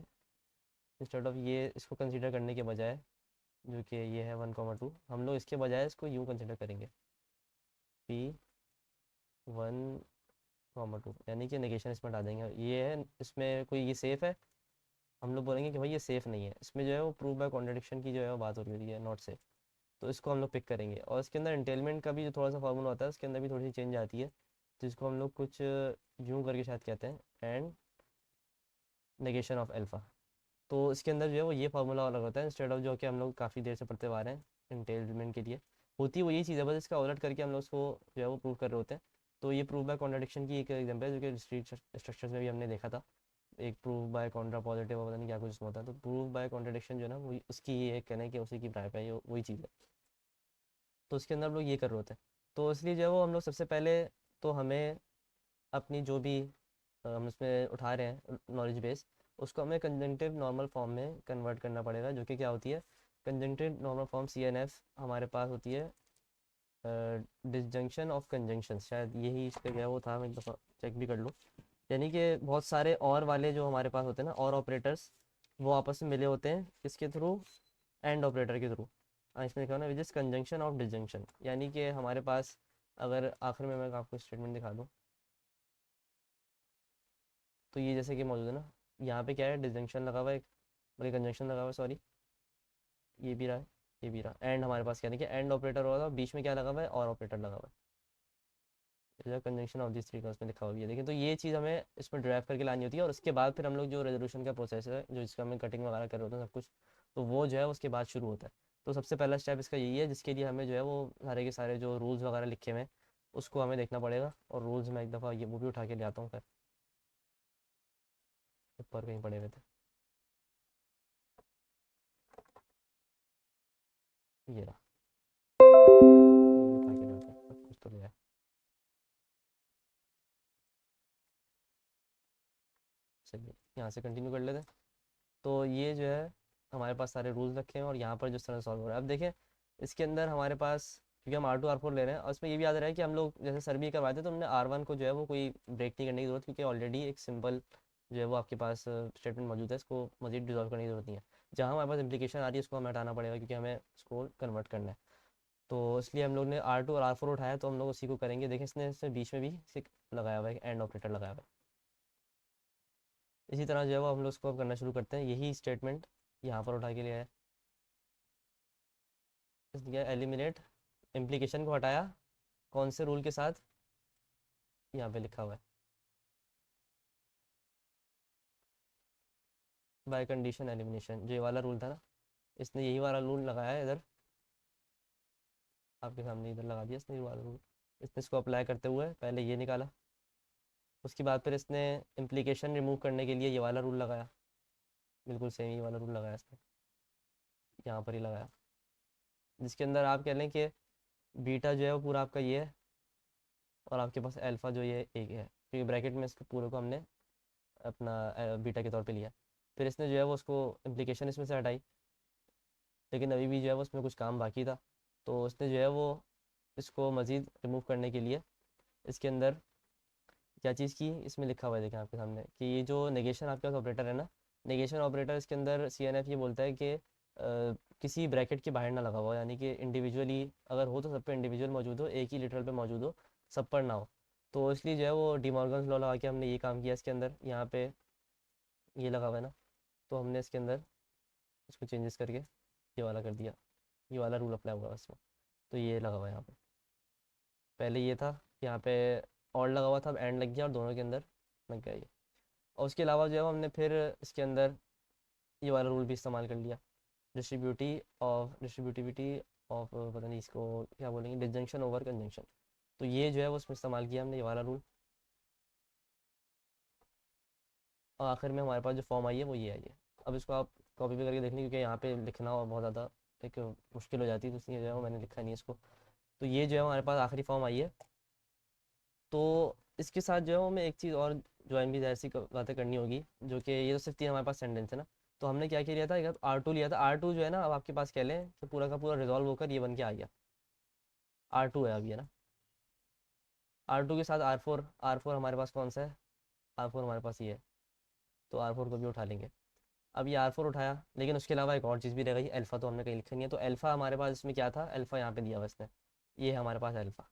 इंस्टेड ऑफ ये इसको कंसीडर करने के बजाय, जो कि ये है 1,2, हम लोग इसके बजाय इसको यूँ कंसीडर करेंगे, P 1,2, यानी कि नेगेशन इसमें हटा देंगे। ये है, इसमें कोई ये सेफ़ है, हम लोग बोलेंगे कि भाई ये सेफ़ नहीं है, इसमें जो है वो प्रूफ बाय कॉन्ट्रडिक्शन की जो है वो बात हो रही है, नॉट सेफ। तो इसको हम लोग पिक करेंगे। और इसके अंदर एंटेलमेंट का भी जो थोड़ा सा फार्मूला होता है, उसके अंदर भी थोड़ी सी चेंज आती है, जिसको हम लोग कुछ यूँ करके शायद कहते हैं, एंड नेगेशन ऑफ अल्फ़ा। तो इसके अंदर जो है वो ये फार्मूला अलग होता है, इंस्टेड ऑफ जो कि हम लोग काफ़ी देर से पढ़ते आ रहे हैं एंटेलमेंट के लिए। होती वो यही चीज़ है, बस इसका उलट करके हम लोग उसको जो है वो प्रूव कर रहे होते हैं। तो ये प्रूफ बाय कॉन्ट्रडिक्शन की एक एग्जाम्पल है, जो कि डिस्क्रीट स्ट्रक्चर्स में भी हमने देखा था। एक प्रूफ बाय कॉन्ट्रा पॉजिटिव, पता नहीं क्या कुछ उसमें होता है। तो प्रूफ बाय कॉन्ट्रडिक्शन जो है ना, वो उसकी ये एक कहना है कि उसी की टाइप है, ये वही चीज़ है। तो उसके अंदर हम लोग ये कर रहे होते हैं। तो इसलिए जो है वो हम लोग सबसे पहले, तो हमें अपनी जो भी हम उसमें उठा रहे हैं नॉलेज बेस, उसको हमें कंजंक्टिव नॉर्मल फॉर्म में कन्वर्ट करना पड़ेगा, जो कि क्या होती है, कंजंक्टिव नॉर्मल फॉर्म CNF हमारे पास होती है डिसजंक्शन ऑफ कंजंक्शन, शायद यही इसका क्या वो था, मैं एक दफ़ा चेक भी कर लूँ। यानी कि बहुत सारे और वाले जो हमारे पास होते हैं ना, और ऑपरेटर्स, वो आपस में मिले होते हैं किसके थ्रू, एंड ऑपरेटर के थ्रू। इसमें लिखा हो ना which is conjunction of disjunction, यानी कि हमारे पास, अगर आखिर में मैं आपको स्टेटमेंट दिखा दूँ, तो ये जैसे कि मौजूद है ना, यहाँ पे क्या है, डिसजंक्शन लगा हुआ है, बल्कि कंजंक्शन लगा हुआ है, सॉरी, ये भी रहा है, ये भी रहा, एंड हमारे पास क्या है कि एंड ऑपरेटर होगा, बीच में क्या लगा हुआ है, और ऑपरेटर लगा हुआ है, कंजंक्शन ऑफ दिस थ्री का उसमें लिखा हुआ भी है, देखिए। तो ये चीज़ हमें इसमें ड्राइव करके लानी होती है, और उसके बाद फिर हम लोग जो रेजोल्यूशन का प्रोसेस है, जो इसका हमें कटिंग वगैरह कर रहे होते हैं सब कुछ, तो वो जो है उसके बाद शुरू होता है। तो सबसे पहला स्टेप इसका यही है, जिसके लिए हमें जो है वो सारे के सारे जो रूल्स वगैरह लिखे हुए हैं उसको हमें देखना पड़ेगा। और रूल्स में एक दफ़ा ये वो भी उठा के ले आता हूँ, फिर ऊपर कहीं पड़े हुए थे, ये रहा, ये भी उठा के ले आता हूँ, सब कुछ तो लिया है। चलिए यहाँ से कंटिन्यू कर लेते हैं। तो ये जो है हमारे पास सारे रूल्स रखे हैं, और यहाँ पर जिस तरह सॉल्व हो रहा है, अब देखें इसके अंदर हमारे पास, क्योंकि हम R2 R4 ले रहे हैं, और इसमें ये भी याद रहा है कि हम लोग जैसे सर भी करवाए थे, तो हमने R1 को जो है वो कोई ब्रेक नहीं करने की ज़रूरत, क्योंकि ऑलरेडी एक सिंपल जो है वो आपके पास स्टेटमेंट मौजूद है, इसको मजीद डिजॉल्व करने की ज़रूरत नहीं है। जहाँ हमारे पास इंप्लीकेशन आ रही है उसको हमें हटाना पड़ेगा, क्योंकि हमें उसको कन्वर्ट करना है। तो इसलिए हम लोग ने R2 और R4 उठाया, तो हम लोग उसी को करेंगे। देखें इसने बीच में भी लगाया हुआ है, एंड ऑपरेटर लगाया हुआ है। इसी तरह जो है वो हम लोग उसको अब करना शुरू करते हैं, यही स्टेटमेंट यहाँ पर उठा के लिया है। इसलिए एलिमिनेट, इम्प्लीकेशन को हटाया, कौन से रूल के साथ, यहाँ पे लिखा हुआ है बाय कंडीशन एलिमिनेशन, जो ये वाला रूल था ना, इसने यही वाला रूल लगाया है इधर, आपके सामने इधर लगा दिया इसने ये वाला रूल। इसने इसको अप्लाई करते हुए पहले ये निकाला, उसके बाद फिर इसने इम्प्लीकेशन रिमूव करने के लिए ये वाला रूल लगाया, बिल्कुल सेम ये वाला रूल लगाया इसने, यहाँ पर ही लगाया, जिसके अंदर आप कह लें कि बीटा जो है वो पूरा आपका ये है, और आपके पास अल्फ़ा जो ये एक है, क्योंकि ब्रैकेट में इसके पूरे को हमने अपना बीटा के तौर पे लिया। फिर इसने जो है वो उसको इम्प्लीकेशन इसमें से हटाई, लेकिन अभी भी जो है वो उसमें कुछ काम बाकी था। तो उसने जो है वो इसको मज़ीद रिमूव करने के लिए इसके अंदर क्या चीज़ की, इसमें लिखा हुआ है देखें आपके सामने कि ये जो नेगेशन आपके पास ऑपरेटर है ना, नेगेशन ऑपरेटर इसके अंदर CNF ये बोलता है कि किसी ब्रैकेट के बाहर ना लगा हुआ हो, यानी कि इंडिविजुअली अगर हो तो सब पे इंडिविजुअल मौजूद हो, एक ही लिटरल पे मौजूद हो, सब पर ना हो। तो इसलिए जो है वो डिमॉर्गन्स लॉ लगा के हमने ये काम किया इसके अंदर, यहाँ पे ये लगा हुआ है ना, तो हमने इसके अंदर इसको चेंजेस करके ये वाला कर दिया, ये वाला रूल अप्लाई हुआ इसमें। तो ये लगा हुआ है यहाँ पे, पहले ये था यहाँ पे और लगा हुआ था, अब एंड लग गया और दोनों के अंदर लग गया ये। और उसके अलावा जो है हमने फिर इसके अंदर ये वाला रूल भी इस्तेमाल कर लिया, डिस्ट्रीब्यूटिविटी ऑफ पता नहीं इसको क्या बोलेंगे, डिसजंक्शन ओवर कंजंक्शन। तो ये जो है वो उसमें इस्तेमाल किया हमने, ये वाला रूल। और आखिर में हमारे पास जो फॉर्म आई है वो ये आई है। अब इसको आप कॉपी पे करके देख लें, क्योंकि यहाँ पे लिखना और बहुत ज़्यादा एक मुश्किल हो जाती है, तो इसलिए जो है वो मैंने लिखा नहीं है इसको। तो ये जो है हमारे पास आखिरी फॉर्म आई है। तो इसके साथ जो है वो हमें एक चीज़ और ज्वाइन भी ऐसी बातें करनी होगी, जो कि ये तो सिर्फ 3 हमारे पास सेंटेंस है ना। तो हमने क्या क्या लिया था, एक R2 लिया था। R2 जो है ना, अब आपके पास कह लें कि पूरा का पूरा रिजॉल्व होकर ये बन के आ गया, R2 है अभी, है ना। R2 के साथ R4 हमारे पास कौन सा है, R4 हमारे पास ये है, तो R4 को भी उठा लेंगे। अब ये R4 उठाया, लेकिन उसके अलावा एक और चीज़ भी रह गई, अल्फ़ा तो हमने कहीं लिखा नहीं है। तो अल्फ़ा हमारे पास इसमें क्या था, अल्फ़ा यहाँ पे दिया हुआ इसने, ये है हमारे पास अल्फ़ा।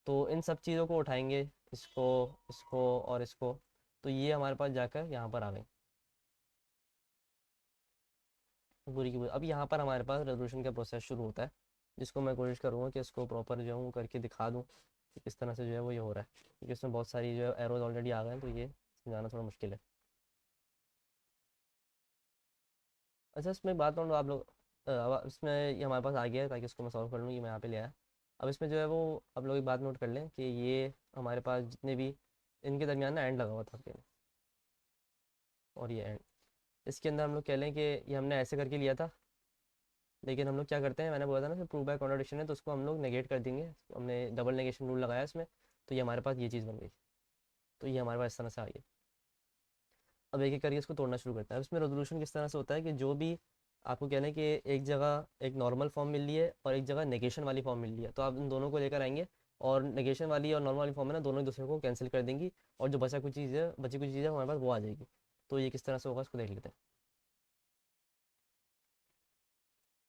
तो इन सब चीज़ों को उठाएंगे, इसको, इसको और इसको, तो ये हमारे पास जाकर यहाँ पर आ गई पूरी की पूरी। अब यहाँ पर हमारे पास रेजोल्यूशन का प्रोसेस शुरू होता है, जिसको मैं कोशिश करूँगा कि इसको प्रॉपर जो है वो करके दिखा दूँ कि किस तरह से जो है वो ये हो रहा है, क्योंकि इसमें बहुत सारी जो है एरोज ऑलरेडी आ गए हैं, तो ये समझाना थोड़ा मुश्किल है। अच्छा, इसमें बात करूँ आप लोग, अब इसमें ये हमारे पास आ गया है, ताकि इसको मैं सॉल्व कर लूँ, ये मैं यहाँ पे ले आया। अब इसमें जो है वो आप लोग एक बात नोट कर लें कि ये हमारे पास जितने भी इनके दरमियान ना एंड लगा हुआ था आपके, और ये एंड, इसके अंदर हम लोग कह लें कि ये हमने ऐसे करके लिया था, लेकिन हम लोग क्या करते हैं, मैंने बोला था ना कि प्रूव बाय कॉन्ट्रडिक्शन है, तो उसको हम लोग नेगेट कर देंगे। हमने डबल नेगेशन रूल लगाया इसमें, तो ये हमारे पास ये चीज़ बन गई। तो ये हमारे पास इस तरह से आ गई। अब एक एक करके इसको तोड़ना शुरू करता है। अब इसमें रेजोल्यूशन किस तरह से होता है कि जो भी आपको कह लें कि एक जगह एक नॉर्मल फॉर्म मिल रही है और एक जगह नेगेशन वाली फॉर्म मिल रही है, तो आप इन दोनों को लेकर आएंगे, और नेगेशन वाली और नॉर्मल वाली फॉर्म है ना, दोनों एक दूसरे को कैंसिल कर देंगी, और जो बची कुछ चीज़ है हमारे पास वो आ जाएगी। तो ये किस तरह से होगा उसको देख लेते हैं।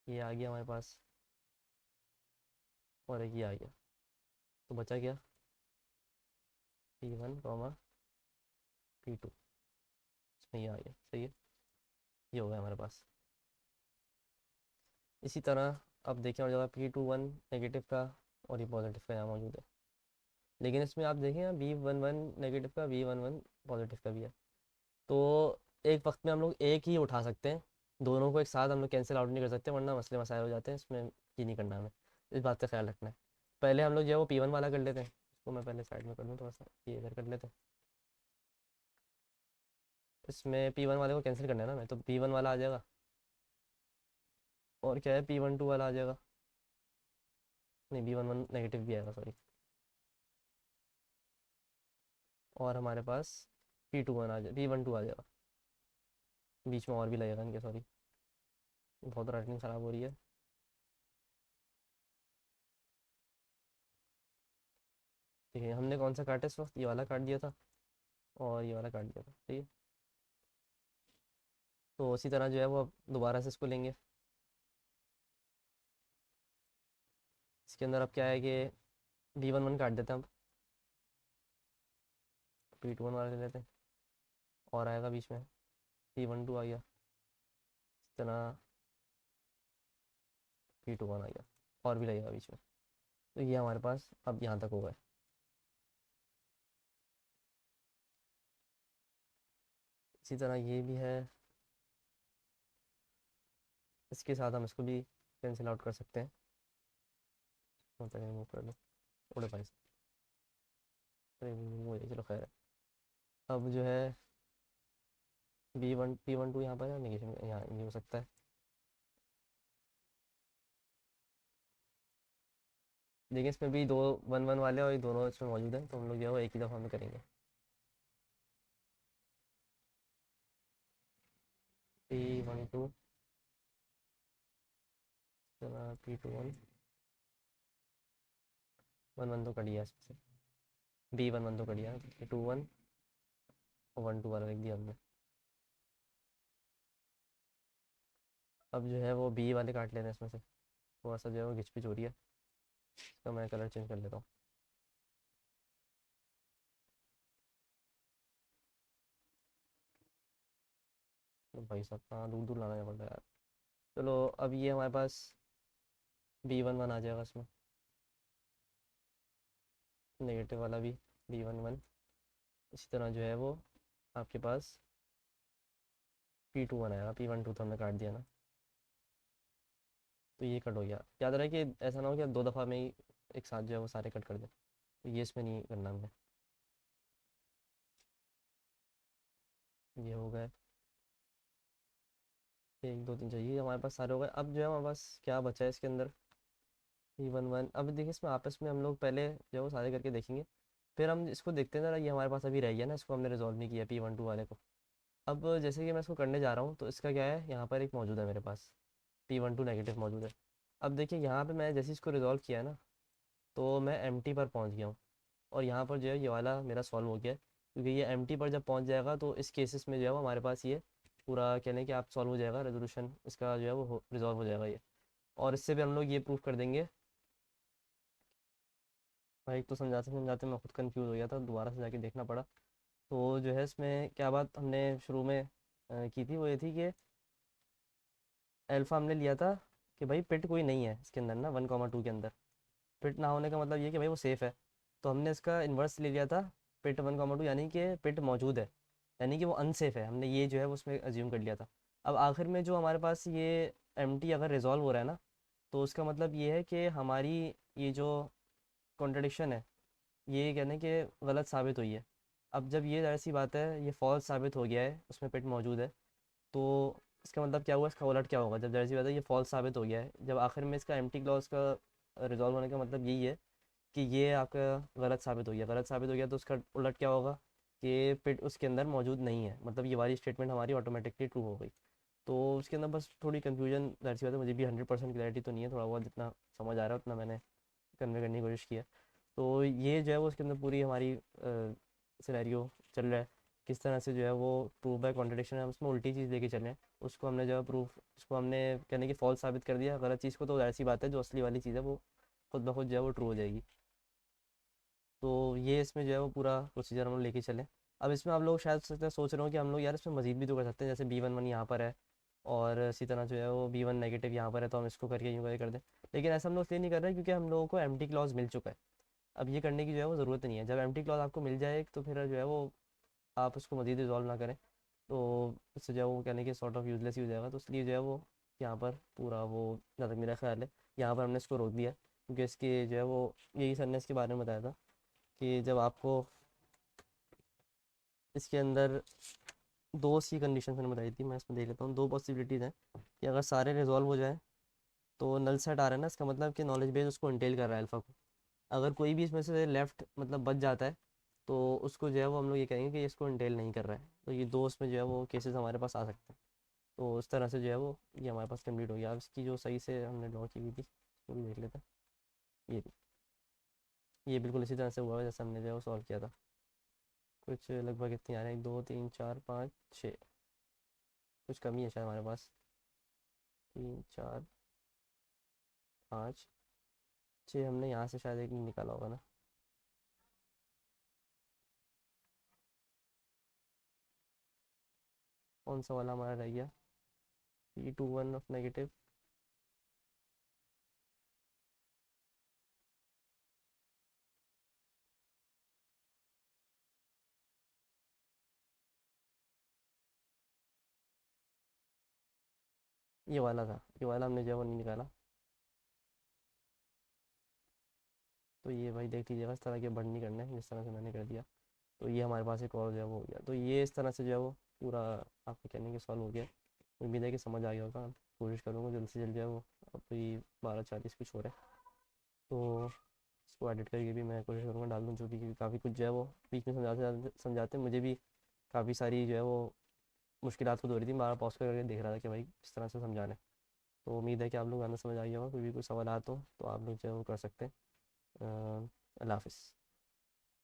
ये आ गया हमारे पास, और एक ये आ गया, तो बचा क्या, P1, P2, इसमें ये आ गया, सही है। ये हो गया हमारे पास। इसी तरह अब देखें और जगह P21 नेगेटिव का और ये पॉजिटिव का यहाँ मौजूद है, लेकिन इसमें आप देखें यहाँ V11 नेगेटिव का, V11 पॉजिटिव का भी है। तो एक वक्त में हम लोग एक ही उठा सकते हैं, दोनों को एक साथ हम लोग कैंसिल आउट नहीं कर सकते, वरना मसले मसाइल हो जाते हैं इसमें। ये नहीं करना हमें, इस बात का ख्याल रखना है। पहले हम लोग जो है वो P1 वाला कर लेते हैं, इसको मैं पहले साइड में कर दूँ थोड़ा सा, ये इधर कर लेते हैं। इसमें P1 वाले को कैंसिल करना है ना, मैं तो P1 वाला आ जाएगा, और क्या है, P12 वाला आ जाएगा, नहीं B11 नेगेटिव भी आएगा, सॉरी। और हमारे पास P21 आ जाए, P12 आ जाएगा, बीच में और भी लगेगा इनके, सॉरी, बहुत राइटिंग ख़राब हो रही है। ठीक है, हमने कौन सा काटा इस वक्त, ये वाला काट दिया था, और ये वाला काट दिया था, ठीक है। तो उसी तरह जो है वो अब दोबारा से इसको लेंगे। इसके अंदर अब क्या है कि B11 काट देते हैं, अब P21 वाला ले लेते हैं, और आएगा बीच में, P12 आ गया, इस तरह P21 आ गया, और भी लगेगा बीच में। तो ये हमारे पास अब यहाँ तक हो गए। इसी तरह ये भी है, इसके साथ हम इसको भी कैंसिल आउट कर सकते हैं, मतलब रिमूव कर लो, थोड़े भाई से रिमूव हो जाए, चलो खैर है। अब जो है P12 यहाँ पर है, नेगेशन यहाँ ये हो सकता है। लेकिन इसमें भी दो 1 1 वाले और ये दोनों इसमें मौजूद हैं, तो हम लोग जो है वो एक ही दफ़ा में करेंगे। P12 P21 11 तो कट गया इसमें से, B11 तो कट गया, P21 और 12 वाला लिख दिया हमने। अब जो है वो बी वाले काट लेना इसमें से, थोड़ा सा जो है वो घिच पिच हो रही है, तो मैं कलर चेंज कर लेता हूँ। तो भाई साहब कहाँ दूर दूर लाना पड़ता है यार। चलो अब ये हमारे पास B11 आ जाएगा इसमें, नेगेटिव वाला भी B11। इसी तरह जो है वो आपके पास P21 आएगा, P12 तो हमने काट दिया ना, तो ये कट हो गया। याद रहे कि ऐसा ना हो कि आप 2 दफ़ा में ही एक साथ जो है वो सारे कट कर दें, तो ये इसमें नहीं करना हमने। ये हो गए 1 2 3 चाहिए, हमारे पास सारे हो गए। अब जो है हमारे पास क्या बचा है इसके अंदर, P11। अब देखिए इसमें आपस में हम लोग पहले जो है वो सारे करके देखेंगे, फिर हम इसको देखते हैं ज़रा, ये हमारे पास अभी रह गया ना, इसको हमने रिजॉल्व नहीं किया P12 वाले को। अब जैसे कि मैं इसको करने जा रहा हूँ, तो इसका क्या है, यहाँ पर एक मौजूद है मेरे पास, P12 नेगेटिव मौजूद है। अब देखिए यहाँ पे मैं जैसे इसको रिजॉल्व किया है ना, तो मैं एम्प्टी पर पहुँच गया हूँ, और यहाँ पर जो है ये वाला मेरा सॉल्व हो गया है, क्योंकि ये एम्प्टी पर जब पहुँच जाएगा तो इस केसेस में जो है वो हमारे पास ये पूरा कहने कि आप सॉल्व हो जाएगा, रेजोल्यूशन इसका जो है वो रिजॉल्व हो जाएगा ये। और इससे भी हम लोग ये प्रूफ कर देंगे। भाई एक तो समझाते समझाते मैं खुद कंफ्यूज हो गया था, दोबारा से जाके देखना पड़ा। तो जो है इसमें क्या बात हमने शुरू में की थी, वो ये थी कि अल्फ़ा हमने लिया था कि भाई पिट कोई नहीं है इसके अंदर ना, 1 2 के अंदर। पिट ना होने का मतलब ये कि भाई वो सेफ़ है, तो हमने इसका इन्वर्स ले लिया था, पिट 1 2, यानी कि पिट मौजूद है, यानी कि वो अनसेफ है, हमने ये जो है वो उसमें अज्यूम कर लिया था। अब आखिर में जो हमारे पास ये एम्प्टी अगर रिजॉल्व हो रहा है ना, तो उसका मतलब ये है कि हमारी ये जो कॉन्ट्रडिक्शन है, ये कहने कि गलत साबित हुई है। अब जब ये ज़ाहिर सी बात है ये फॉल्स साबित हो गया है, उसमें पिट मौजूद है, तो इसका मतलब क्या हुआ, इसका उलट क्या होगा, जब ज़ाहिर सी बात है ये फॉल्स साबित हो गया है, जब आखिर में इसका एम्प्टी क्लॉज का रिजॉल्व होने का मतलब यही है कि ये आपका गलत साबित हो गया। गलत साबित हो गया तो उसका उलट क्या होगा कि पिट उसके अंदर मौजूद नहीं है, मतलब ये वाली स्टेटमेंट हमारी ऑटोमेटिकली ट्रू हो गई। तो उसके अंदर बस थोड़ी कन्फ्यूजन, ज़ाहिर सी बात है मुझे भी 100% क्लैरिटी तो नहीं है, थोड़ा बहुत जितना समझ आ रहा है उतना मैंने कन्वे करने की कोशिश की है। तो ये जो है वो उसके अंदर पूरी हमारी सिनेरियो चल रहा है, किस तरह से जो है वो प्रूफ बाय कॉन्ट्रडिक्शन है, हम उसमें उल्टी चीज़ लेके चल रहे हैं, उसको हमने जो है प्रूफ, उसको हमने कहने की फॉल्स साबित कर दिया गलत चीज़ को, तो जाहिर सी बात है जो असली वाली चीज़ है वो खुद ब खुद जो है वो ट्रू हो जाएगी। तो ये इसमें जो है वो पूरा प्रोसीजर हम लोग लेके चलें। अब इसमें आप लोग शायद सोच रहे हो कि हम लोग यार इसमें मजीद भी तो कर सकते हैं, जैसे B11 यहाँ पर है, और इसी तरह जो है वो B1 नेगेटिव यहाँ पर है, तो हम इसको करके यूँ करके कर दें। लेकिन ऐसा हम लोग इसलिए नहीं कर रहे क्योंकि हम लोगों को एम्प्टी क्लॉज मिल चुका है, अब ये करने की जो है वो ज़रूरत नहीं है। जब एम्प्टी क्लॉज आपको मिल जाए तो फिर जो है वो आप उसको मजीद रिजॉल्व ना करें, तो इससे जो है वो कहने की सॉर्ट ऑफ यूजलेस ही हो जाएगा। तो इसलिए जो है वो यहाँ पर पूरा वो, जहाँ तक मेरा ख्याल है यहाँ पर हमने इसको रोक दिया, क्योंकि इसके जो है वो यही सर ने इसके बारे में बताया था कि जब आपको इसके अंदर दो सी कंडीशन मैंने बताई थी, मैं इसमें देख लेता हूँ, दो पॉसिबिलिटीज़ हैं कि अगर सारे रिजॉल्व हो जाए तो नल सेट आ रहा है ना, इसका मतलब कि नॉलेज बेस उसको इंटेल कर रहा है अल्फ़ा को। अगर कोई भी इसमें से लेफ़्ट मतलब बच जाता है, तो उसको जो है वो हम लोग ये कहेंगे कि इसको इंटेल नहीं कर रहा है। तो ये दो उसमें जो है वो केसेस हमारे पास आ सकते हैं। तो इस तरह से जो है वो ये हमारे पास कंप्लीट हो गया। अब इसकी जो सही से हमने ड्रॉ की हुई थी वो भी देख लेते हैं। ये बिल्कुल इसी तरह से हुआ है जैसे हमने जो है वो सॉल्व किया था। कुछ लगभग इतनी आ रहे हैं, 1 2 3 4 5 6, कुछ कमी है शायद हमारे पास, 3 4 5 6, हमने यहाँ से शायद एक नहीं निकाला होगा ना। कौन सा वाला हमारा रह गया, P21 ऑफ नेगेटिव, ये वाला था, ये वाला हमने जो है वो नहीं निकाला। तो ये भाई देख लीजिएगा, इस तरह के बंद नहीं करने जिस तरह से मैंने कर दिया। तो ये हमारे पास एक और जो है वो हो गया। तो ये इस तरह से जो है वो पूरा आपके कहने के सॉल्व हो गया। उम्मीद है कि समझ आ गया होगा। कोशिश करूँगा जल्द से जल्द जो है वो, अभी 12:40 कुछ हो रहा है, तो इसको एडिट करके भी मैं कोशिश करूँगा डाल दूँ, जो भी, क्योंकि काफ़ी कुछ जो है वो बीच में समझाते समझाते मुझे भी काफ़ी सारी जो है वो मुश्किलात खुद हो रही थी, बार पॉज करके देख रहा था कि भाई किस तरह से समझाना है। तो उम्मीद है कि आप लोग आना समझ आ गया होगा। कोई भी कोई सवाल हो तो आप लोग जो है वो कर सकते हैं। अल्लाह हाफिज़।